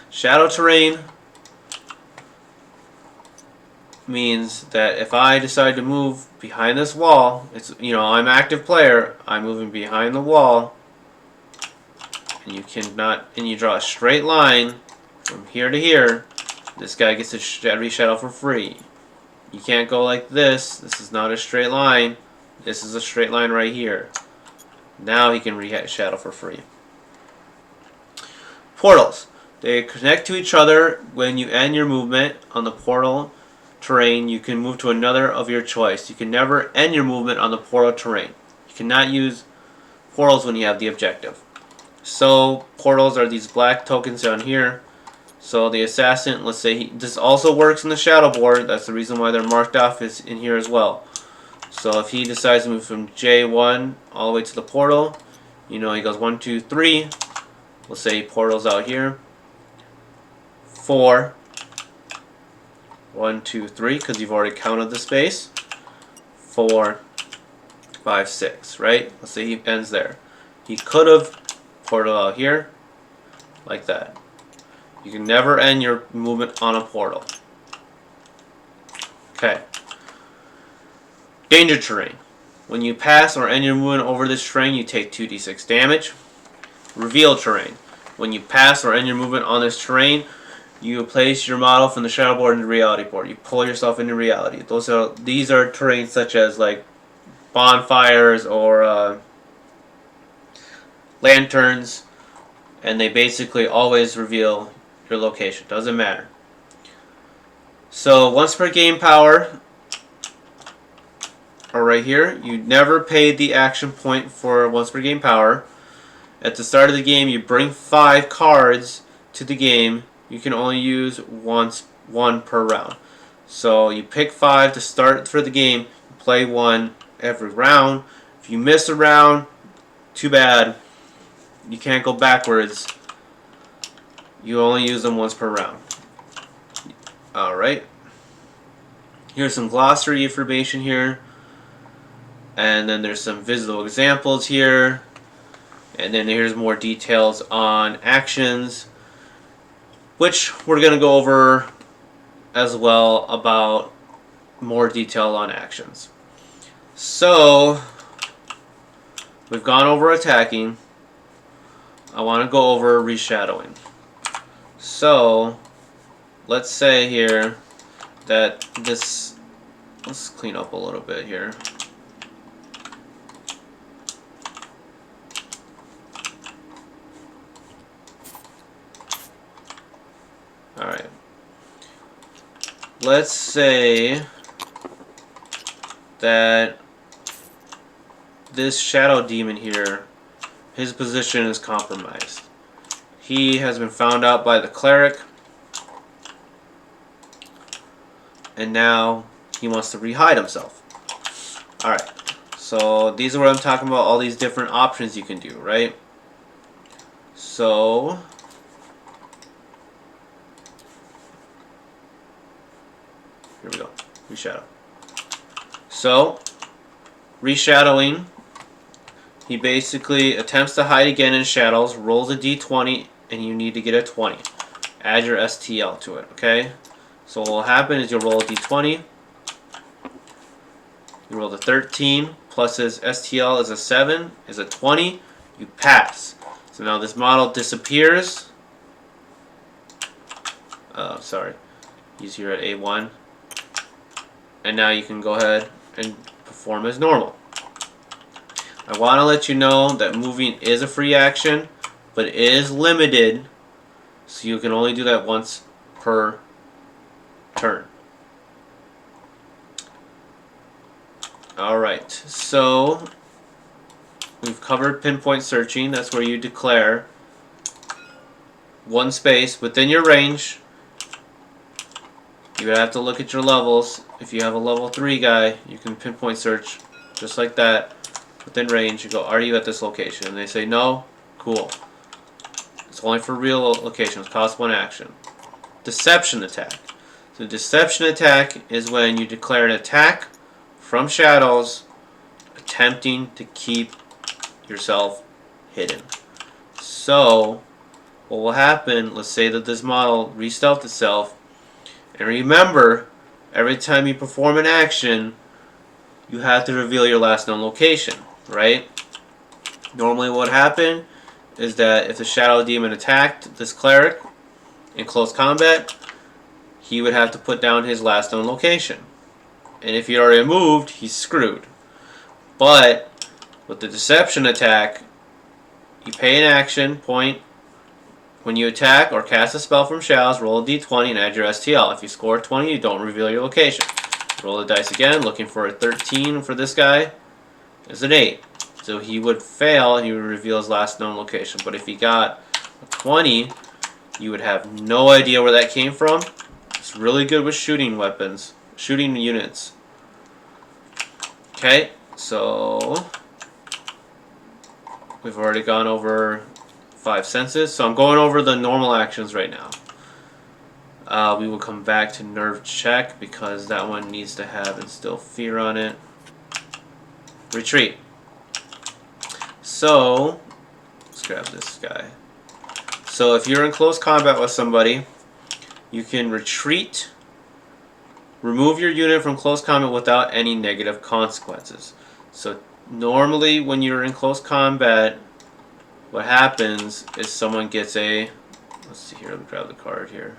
Shadow terrain means that if I decide to move behind this wall, it's, you know, I'm active player, I'm moving behind the wall, and you cannot, and you draw a straight line from here to here, this guy gets a reshadow for free. You can't go like this. This is not a straight line. This is a straight line right here. Now he can reshadow for free. Portals. They connect to each other. When you end your movement on the portal terrain, you can move to another of your choice. You can never end your movement on the portal terrain. You cannot use portals when you have the objective. So portals are these black tokens down here. So the assassin, let's say, this also works in the shadow board. That's the reason why they're marked off is in here as well. So if he decides to move from J1 all the way to the portal, you know, he goes 1, 2, 3. Let's say portal's out here. 4. 1, 2, 3, because you've already counted the space. 4, 5, 6, right? Let's say he ends there. He could have portal out here, like that. You can never end your movement on a portal. Okay. Danger terrain. When you pass or end your movement over this terrain, you take 2d6 damage. Reveal terrain. When you pass or end your movement on this terrain, you place your model from the shadow board into reality board. You pull yourself into reality. These are terrains such as like bonfires or lanterns, and they basically always reveal your location. Doesn't matter. So once per game power, or right here, you never pay the action point for once per game power. At the start of the game, you bring 5 cards to the game. You can only use one per round. So you pick 5 to start for the game. You play 1 every round. If you miss a round, too bad. You can't go backwards. You only use them once per round. Alright. Here's some glossary information here. And then there's some visible examples here. And then here's more details on actions, which we're going to go over as well, about more detail on actions. So we've gone over attacking. I want to go over reshadowing. So let's say here that this, let's clean up a little bit here. Alright. Let's say that this shadow demon here, his position is compromised. He has been found out by the cleric, and now he wants to re-hide himself. Alright, so these are what I'm talking about, all these different options you can do, right? So here we go, reshadow. So, reshadowing, he basically attempts to hide again in shadows, rolls a d20, and you need to get a 20. Add your STL to it, okay? So what will happen is you'll roll a d20, you roll the 13, plus his STL is a 7, is a 20, you pass. So now this model disappears. Sorry, he's here at A1. And now you can go ahead and perform as normal. I want to let you know that moving is a free action, but it is limited, so you can only do that once per turn. Alright, so we've covered pinpoint searching. That's where you declare one space within your range. You have to look at your levels. If you have a level 3 guy, you can pinpoint search just like that. Within range, you go, are you at this location? And they say no, cool. It's only for real locations, costs 1 action. Deception attack. So deception attack is when you declare an attack from shadows, attempting to keep yourself hidden. So what will happen, let's say that this model re-stealthed itself, and remember, every time you perform an action, you have to reveal your last known location, right? Normally what would happen is that if the shadow demon attacked this cleric in close combat, he would have to put down his last known location. And if he already moved, he's screwed. But with the deception attack, you pay an action point. When you attack or cast a spell from shadows, roll a d20 and add your STL. If you score 20, you don't reveal your location. Roll the dice again, looking for a 13 for this guy. It's an 8. So he would fail and he would reveal his last known location. But if he got a 20, you would have no idea where that came from. It's really good with shooting weapons, shooting units. Okay, so we've already gone over 5 senses. So I'm going over the normal actions right now. We will come back to nerve check because that one needs to have instill fear on it. Retreat. So let's grab this guy. So if you're in close combat with somebody, you can retreat, remove your unit from close combat without any negative consequences. So normally when you're in close combat, what happens is someone gets a, let's see here, let me grab the card here.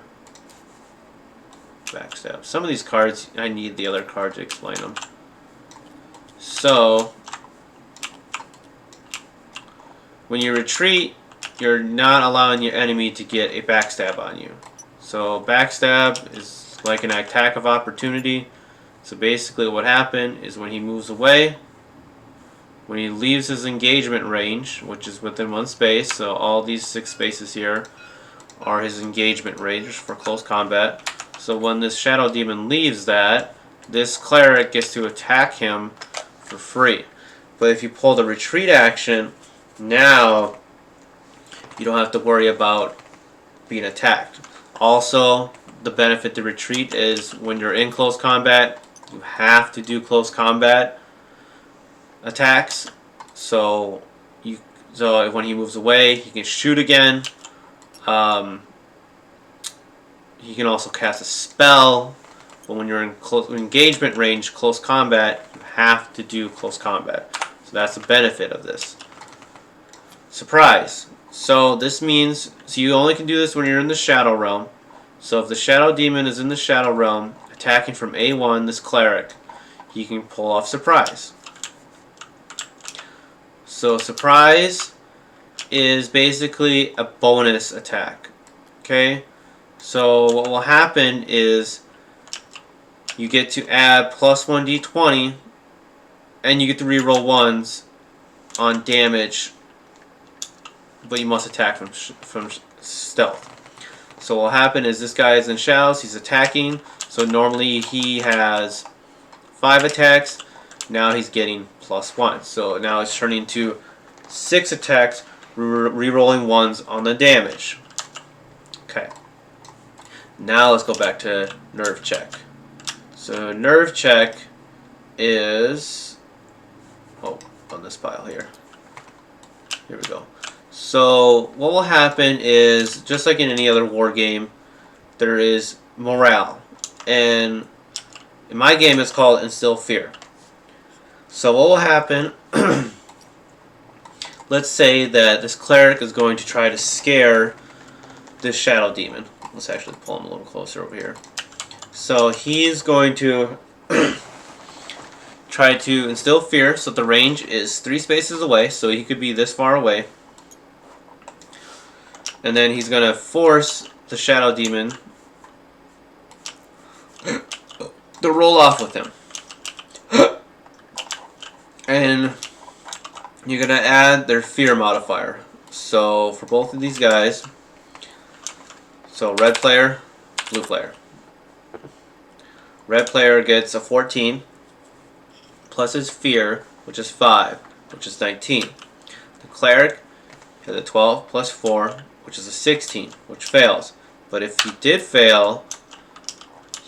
Backstab. Some of these cards, I need the other card to explain them. So, when you retreat, you're not allowing your enemy to get a backstab on you. So backstab is like an attack of opportunity. So basically what happened is when he moves away, when he leaves his engagement range, which is within one space, so all these 6 spaces here are his engagement range for close combat. So when this Shadow Demon leaves that, this cleric gets to attack him for free. But if you pull the retreat action, now you don't have to worry about being attacked. Also, the benefit to retreat is when you're in close combat, you have to do close combat attacks. So when he moves away, he can shoot again. He can also cast a spell, but when you're in close engagement range, close combat, you have to do close combat. So that's the benefit of this. Surprise. So this means, so you only can do this when you're in the Shadow Realm. So if the Shadow Demon is in the Shadow Realm, attacking from A1, this cleric, he can pull off Surprise. So Surprise is basically a bonus attack. Okay? So what will happen is you get to add plus 1d20 and you get to reroll ones on damage, but you must attack from stealth. So what will happen is this guy is in shadows, he's attacking, so normally he has 5 attacks, now he's getting plus 1. So now it's turning to 6 attacks, rerolling ones on the damage. Okay. Now let's go back to nerve check. So nerve check is on this pile here. Here we go. So what will happen is, just like in any other war game, there is morale, and in my game it's called Instill Fear. So what will happen? Let's say that this cleric is going to try to scare this Shadow Demon. Let's actually pull him a little closer over here. So he's going to try to instill fear, so the range is 3 spaces away, so he could be this far away. And then he's going to force the Shadow Demon to roll off with him. And you're going to add their fear modifier. So for both of these guys, so red player, blue player. Red player gets a 14 plus his fear, which is 5, which is 19. The cleric has a 12 plus 4, which is a 16, which fails. But if he did fail,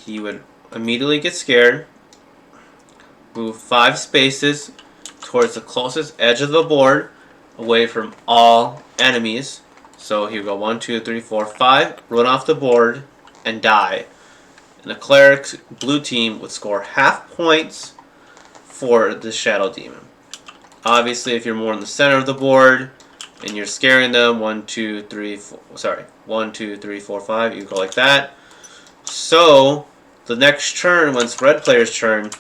he would immediately get scared, move 5 spaces towards the closest edge of the board, away from all enemies. So he would go 1, 2, 3, 4, 5, run off the board, and die. And the cleric's blue team would score half points for the Shadow Demon. Obviously, if you're more in the center of the board and you're scaring them, 1, 2, 3, 4, 1, 2, 3, 4, 5, you go like that. So the next turn, when it's red player's turn,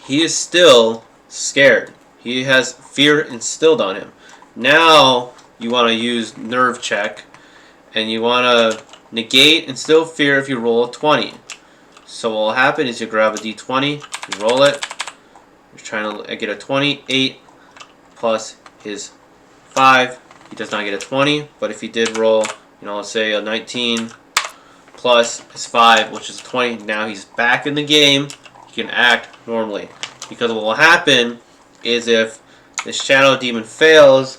he is still scared. He has fear instilled on him. Now you want to use nerve check, and you want to negate instill fear if you roll a 20. So what will happen is you grab a d20, you roll it, you're trying to get a 28 plus his 5. He does not get a 20, but if he did roll, let's say a 19 plus his 5, which is 20, now he's back in the game. He can act normally. Because what will happen is if the Shadow Demon fails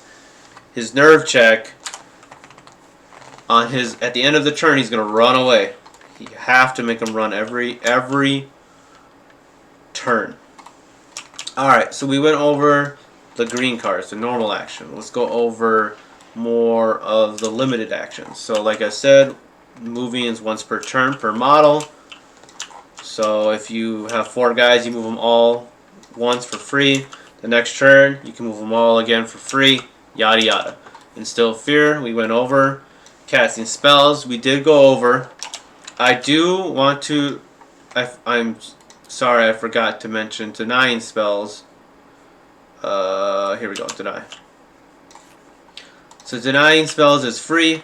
his nerve check on at the end of the turn, he's going to run away. You have to make him run every turn. Alright, so we went over the green cards, the normal action. Let's go over more of the limited actions. So like I said, moving is once per turn per model. So if you have 4 guys, you move them all once for free. The next turn, you can move them all again for free, yada yada. Instill fear, we went over. Casting spells, we did go over. I do want to, I'm sorry I forgot to mention denying spells. Here we go, deny. So denying spells is free.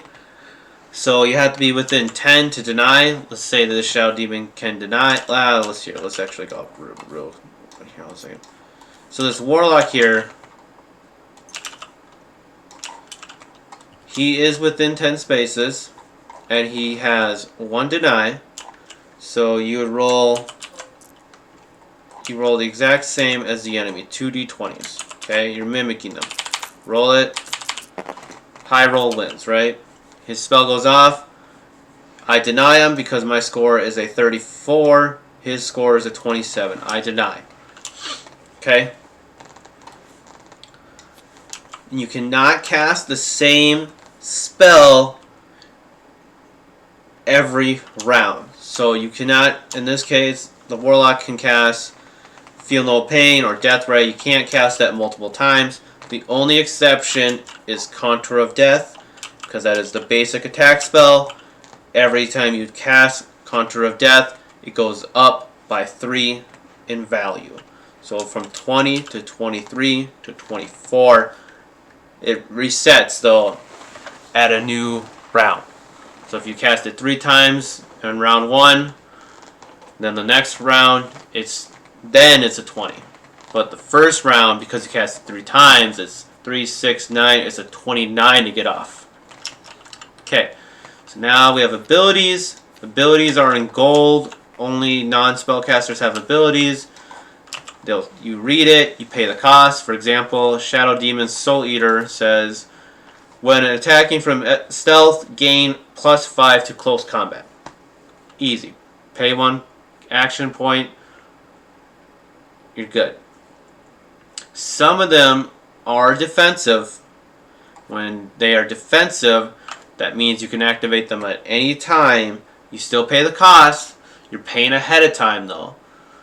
So you have to be within 10 to deny. Let's say that the Shadow Demon can deny. Let's actually go up real here. One second. So this Warlock here, he is within 10 spaces, and he has 1 deny. So you would roll. You roll the exact same as the enemy, 2d20s. Okay, you're mimicking them. Roll it. High roll wins, right? His spell goes off. I deny him because my score is a 34. His score is a 27. I deny. Okay? You cannot cast the same spell every round. So you cannot, in this case, the Warlock can cast Feel No Pain or Death Ray. You can't cast that multiple times. The only exception is Contour of Death, because that is the basic attack spell. Every time you cast Contour of Death, it goes up by 3 in value. So from 20 to 23 to 24, it resets though at a new round. So if you cast it 3 times in round 1, then the next round it's a 20. But the first round, because you cast it 3 times, it's 3, 6, 9. It's a 29 to get off. Okay, so now we have abilities. Abilities are in gold. Only non-spellcasters have abilities. You read it, you pay the cost. For example, Shadow Demon Soul Eater says, when attacking from stealth, gain +5 to close combat. Easy. Pay 1 action point. You're good. Some of them are defensive. When they are defensive, that means you can activate them at any time. You still pay the cost. You're paying ahead of time though.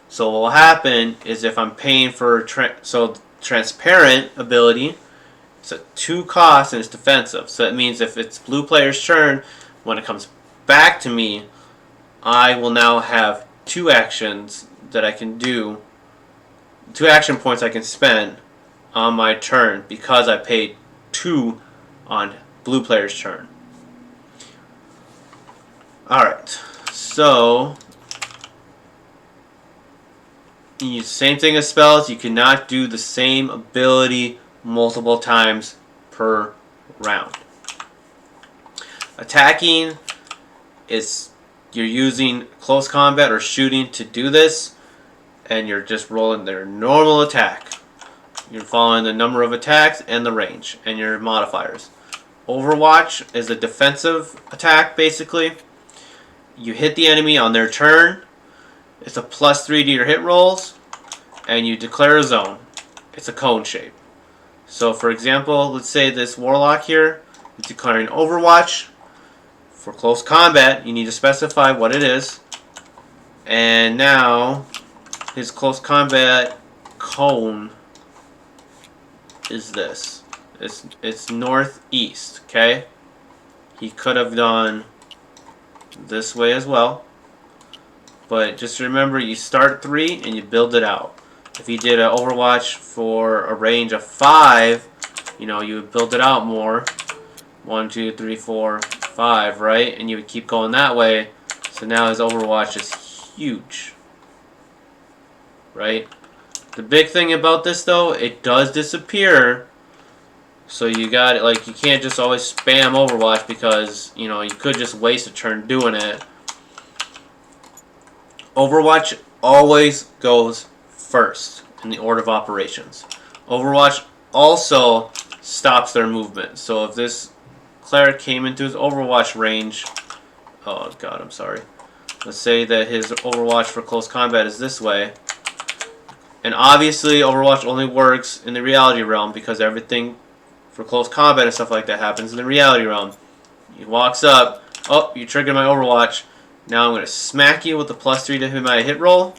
So what will happen is if I'm paying for transparent ability, it's a 2 cost and it's defensive. So that means if it's blue player's turn, when it comes back to me, I will now have 2 actions that I can do. 2 action points I can spend on my turn because I paid 2 on blue player's turn. Alright, so same thing as spells. You cannot do the same ability multiple times per round. Attacking is you're using close combat or shooting to do this, and you're just rolling their normal attack. You're following the number of attacks and the range and your modifiers. Overwatch is a defensive attack basically. You hit the enemy on their turn. It's a +3 to your hit rolls, and you declare a zone. It's a cone shape. So for example, let's say this Warlock here is declaring Overwatch. For close combat, you need to specify what it is. And now his close combat cone is this. It's northeast, okay? He could have done this way as well. But just remember, you start 3 and you build it out. If he did an Overwatch for a range of 5, you would build it out more. 1, 2, 3, 4, 5, right? And you would keep going that way. So now his Overwatch is huge. Right? The big thing about this though, it does disappear. So you got it, like, you can't just always spam Overwatch because, you could just waste a turn doing it. Overwatch always goes first in the order of operations. Overwatch also stops their movement. So if this cleric came into his Overwatch range, oh god, I'm sorry. Let's say that his Overwatch for close combat is this way. And obviously Overwatch only works in the reality realm because everything for close combat and stuff like that happens in the reality realm. He walks up, oh, you triggered my Overwatch. Now I'm going to smack you with the +3 to my hit roll.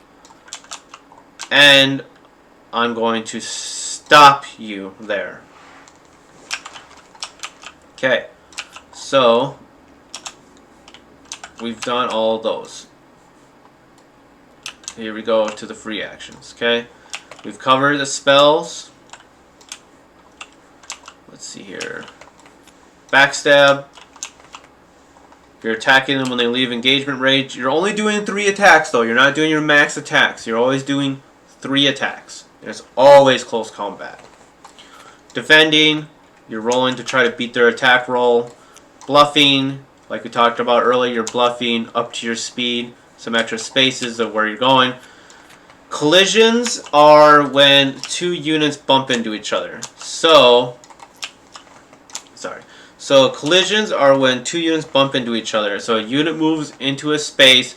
And I'm going to stop you there. Okay, so we've done all of those. Here we go to the free actions, okay? We've covered the spells. Let's see here. Backstab. You're attacking them when they leave engagement range. You're only doing 3 attacks though. You're not doing your max attacks. You're always doing 3 attacks. And it's always close combat. Defending, you're rolling to try to beat their attack roll. Bluffing, like we talked about earlier, you're bluffing up to your speed, some extra spaces of where you're going. Collisions are when 2 units bump into each other. So collisions are when 2 units bump into each other. So a unit moves into a space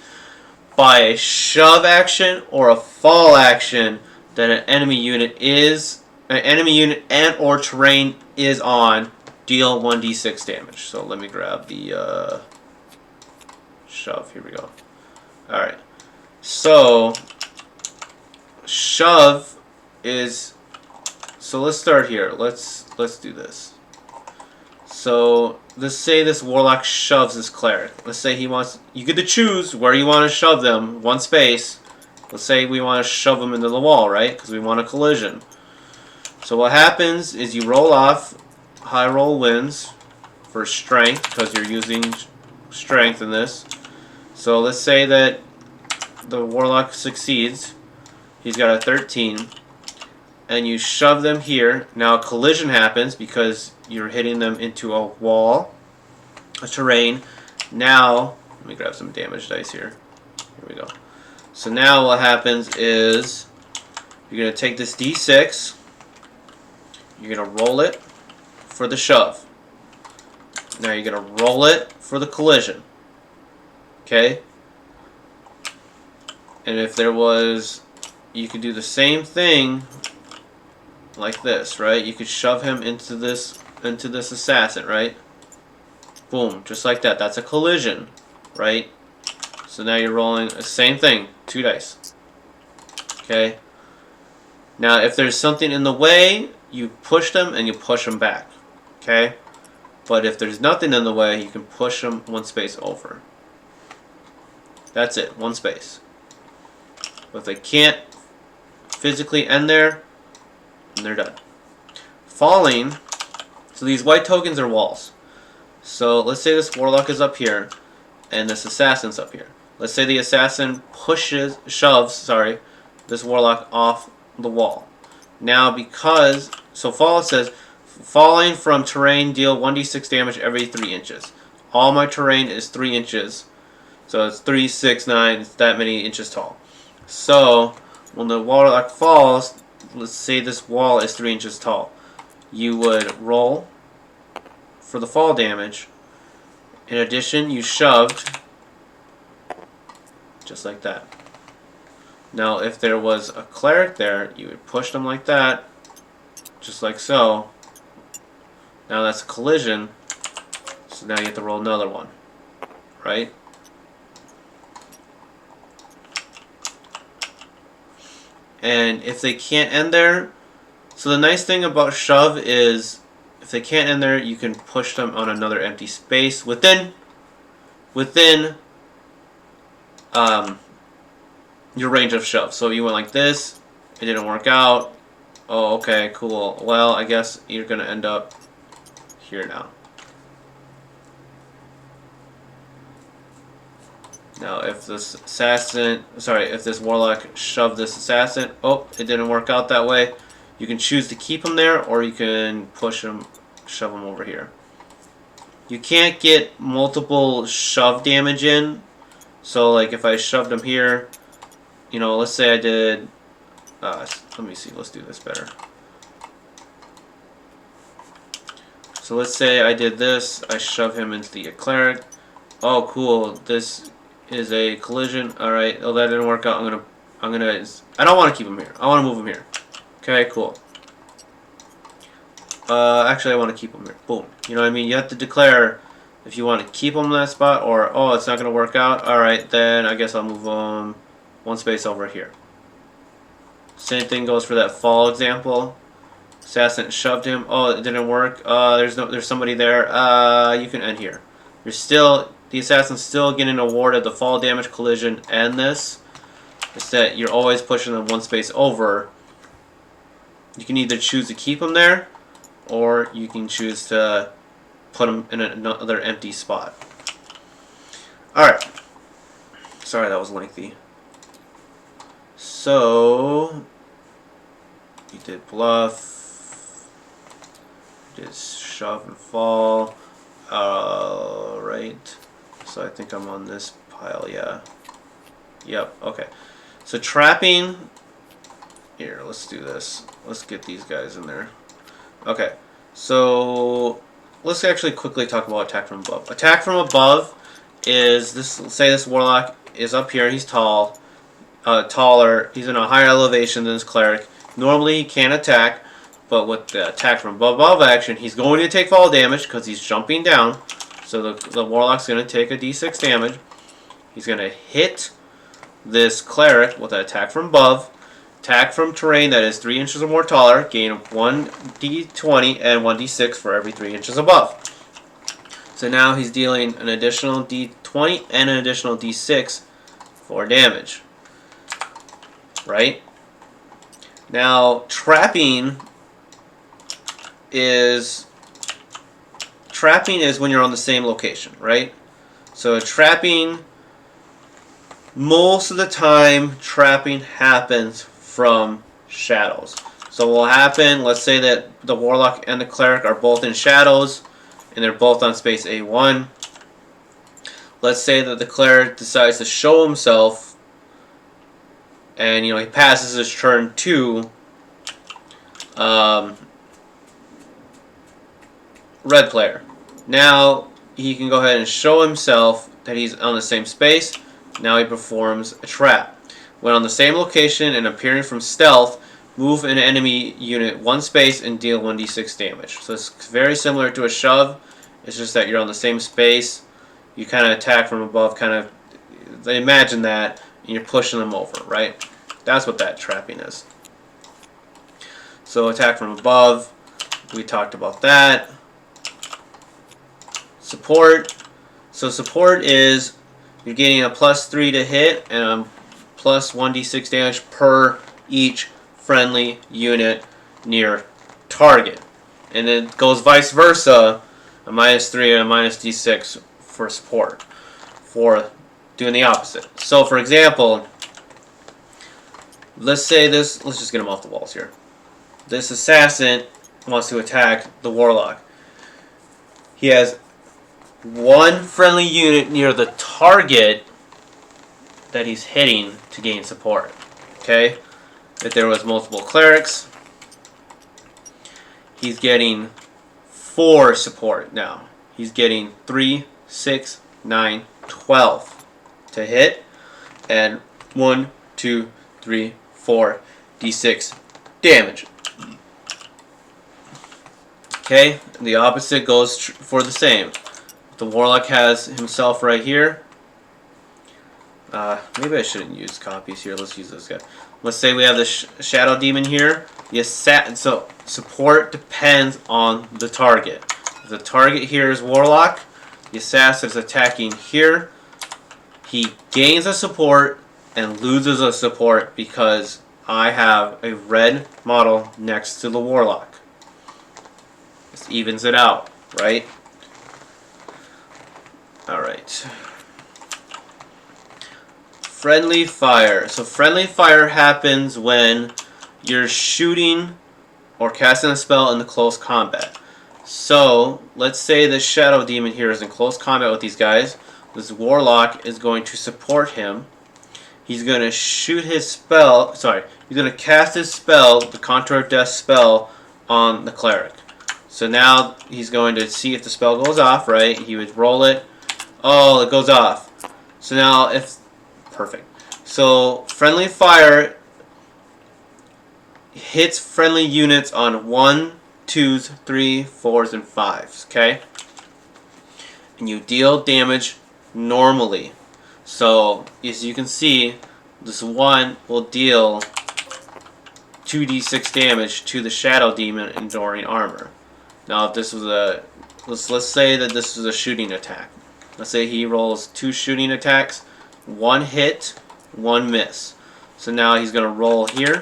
by a shove action or a fall action that an enemy unit and or terrain is on. Deal 1d6 damage. So let me grab the shove. Here we go. All right. So shove is. So let's start here. Let's do this. So let's say this warlock shoves this cleric. Let's say he wants. You get to choose where you want to shove them. One space. Let's say we want to shove them into the wall, right? Because we want a collision. So what happens is you roll off. High roll wins for strength because you're using strength in this. So let's say that the warlock succeeds. He's got a 13. And you shove them here. Now a collision happens because you're hitting them into a wall, a terrain. Now, let me grab some damage dice here. Here we go. So now what happens is you're going to take this d6. You're going to roll it for the shove. Now you're going to roll it for the collision. Okay? And if there was, you could do the same thing like this, right? You could shove him into this assassin, right? Boom, just like that. That's a collision, right? So now you're rolling the same thing, 2 dice. Okay? Now if there's something in the way, you push them and you push them back. Okay? But if there's nothing in the way, you can push them 1 space over. That's it, 1 space. But if they can't physically end there, then they're done. Falling, so these white tokens are walls. So let's say this warlock is up here, and this assassin's up here. Let's say the assassin shoves this warlock off the wall. Now fall, it says, falling from terrain, deal 1d6 damage every 3 inches. All my terrain is 3 inches. So it's 3, 6, 9, it's that many inches tall. So when the warlock falls, let's say this wall is 3 inches tall. You would roll for the fall damage. In addition, you shoved just like that. Now if there was a cleric there, you would push them like that, just like so. Now that's a collision, so now you have to roll another one, right? And if they can't end there, so the nice thing about shove is if they can't end there, you can push them on another empty space within your range of shove. So you went like this, it didn't work out. Oh, okay, cool. Well, I guess you're gonna end up here now. Now, if this warlock shoved this assassin, oh, it didn't work out that way. You can choose to keep him there, or you can push him, shove him over here. You can't get multiple shove damage in. So, like, if I shoved him here, you know, let's say I did. Let me see. Let's do this better. So let's say I did this. I shove him into the cleric. Oh, cool. This is a collision. All right. Oh, that didn't work out. I don't want to keep him here. I want to move him here. Okay, cool. Actually, I want to keep him here. Boom. You know what I mean? You have to declare if you want to keep him in that spot, or oh, it's not going to work out. All right, then I guess I'll move him 1 space over here. Same thing goes for that fall example. Assassin shoved him. Oh, it didn't work. There's somebody there. You can end here. The assassin's still getting awarded the fall damage, collision, and this. It's that you're always pushing them 1 space over. You can either choose to keep them there, or you can choose to put them in another empty spot. Alright. Sorry, that was lengthy. So, you did bluff. You did shove and fall. Right. So I think I'm on this pile, yeah. Yep, okay. So trapping. Here, let's do this. Let's get these guys in there. Okay. So let's actually quickly talk about attack from above. Attack from above is this. Say this warlock is up here. He's tall, taller. He's in a higher elevation than his cleric. Normally he can't attack, but with the attack from above action, he's going to take fall damage because he's jumping down. So the warlock's going to take a d6 damage. He's going to hit this cleric with an attack from above. Attack from terrain that is 3 inches or more taller, gain 1d20 and 1d6 for every 3 inches above. So now he's dealing an additional d20 and an additional d6 for damage. Right? Now, trapping is when you're on the same location, right? So trapping, most of the time, trapping happens from shadows. So what will happen, let's say that the warlock and the cleric are both in shadows and they're both on space A1. Let's say that the cleric decides to show himself and he passes his turn to red player. Now he can go ahead and show himself that he's on the same space. Now he performs a trap. When on the same location and appearing from stealth, move an enemy unit 1 space and deal 1d6 damage. So it's very similar to a shove. It's just that you're on the same space. You kind of attack from above, kind of imagine that, and you're pushing them over, right? That's what that trapping is. So attack from above, we talked about that. Support. So support is you're getting a +3 to hit and a plus 1d6 damage per each friendly unit near target. And it goes vice versa, a -3 and a -d6 for support, for doing the opposite. So for example, let's say this, let's just get him off the walls here. This assassin wants to attack the warlock. He has 1 friendly unit near the target that he's hitting to gain support. Okay? If there was multiple clerics, he's getting 4 support now. He's getting 3, 6, 9, 12 to hit, and 1, 2, 3, 4 d6 damage. Okay? The opposite goes for the same. The warlock has himself right here. Maybe I shouldn't use copies here. Let's use this guy. Let's say we have the shadow demon here. So support depends on the target. If the target here is warlock, the assassin is attacking here. He gains a support and loses a support because I have a red model next to the warlock. This evens it out, right? Alright. Friendly fire. So friendly fire happens when you're shooting or casting a spell in the close combat. So let's say the shadow demon here is in close combat with these guys. This warlock is going to support him. He's going to shoot his spell, he's going to cast his spell, the Contour of Death spell, on the cleric. So now he's going to see if the spell goes off, right? He would roll it. Oh, it goes off. So now perfect. So friendly fire hits friendly units on 1, 2s, 3, 4s, and 5s, okay? And you deal damage normally. So as you can see, this one will deal 2d6 damage to the shadow demon enduring armor. Now if this was let's say that this was a shooting attack. Let's say he rolls 2 shooting attacks, 1 hit, 1 miss. So now he's going to roll here.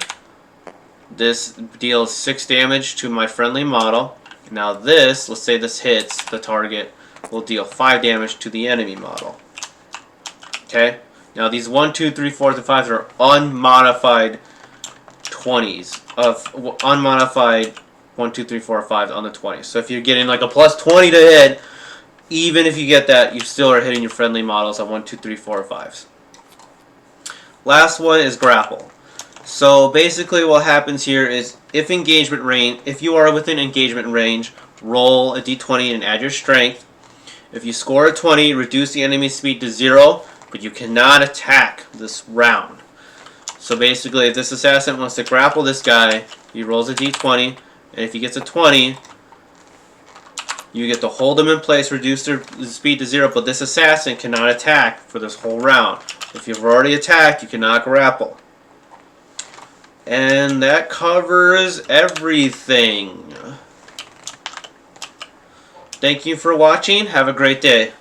This deals 6 damage to my friendly model. Now this, let's say this hits the target, will deal 5 damage to the enemy model. Okay? Now these 1, 2, 3, 4s, and 5s are unmodified 20s of unmodified 1, 2, 3, 4, 5 on the 20s. So if you're getting like a plus 20 to hit, even if you get that, you still are hitting your friendly models on 1, 2, 3, 4, 5s. Last one is grapple. So basically what happens here is if you are within engagement range, roll a d20 and add your strength. If you score a 20, reduce the enemy speed to 0, but you cannot attack this round. So basically, if this assassin wants to grapple this guy, he rolls a d20, and if he gets a 20, you get to hold him in place, reduce their speed to 0, but this assassin cannot attack for this whole round. If you've already attacked, you cannot grapple. And that covers everything. Thank you for watching. Have a great day.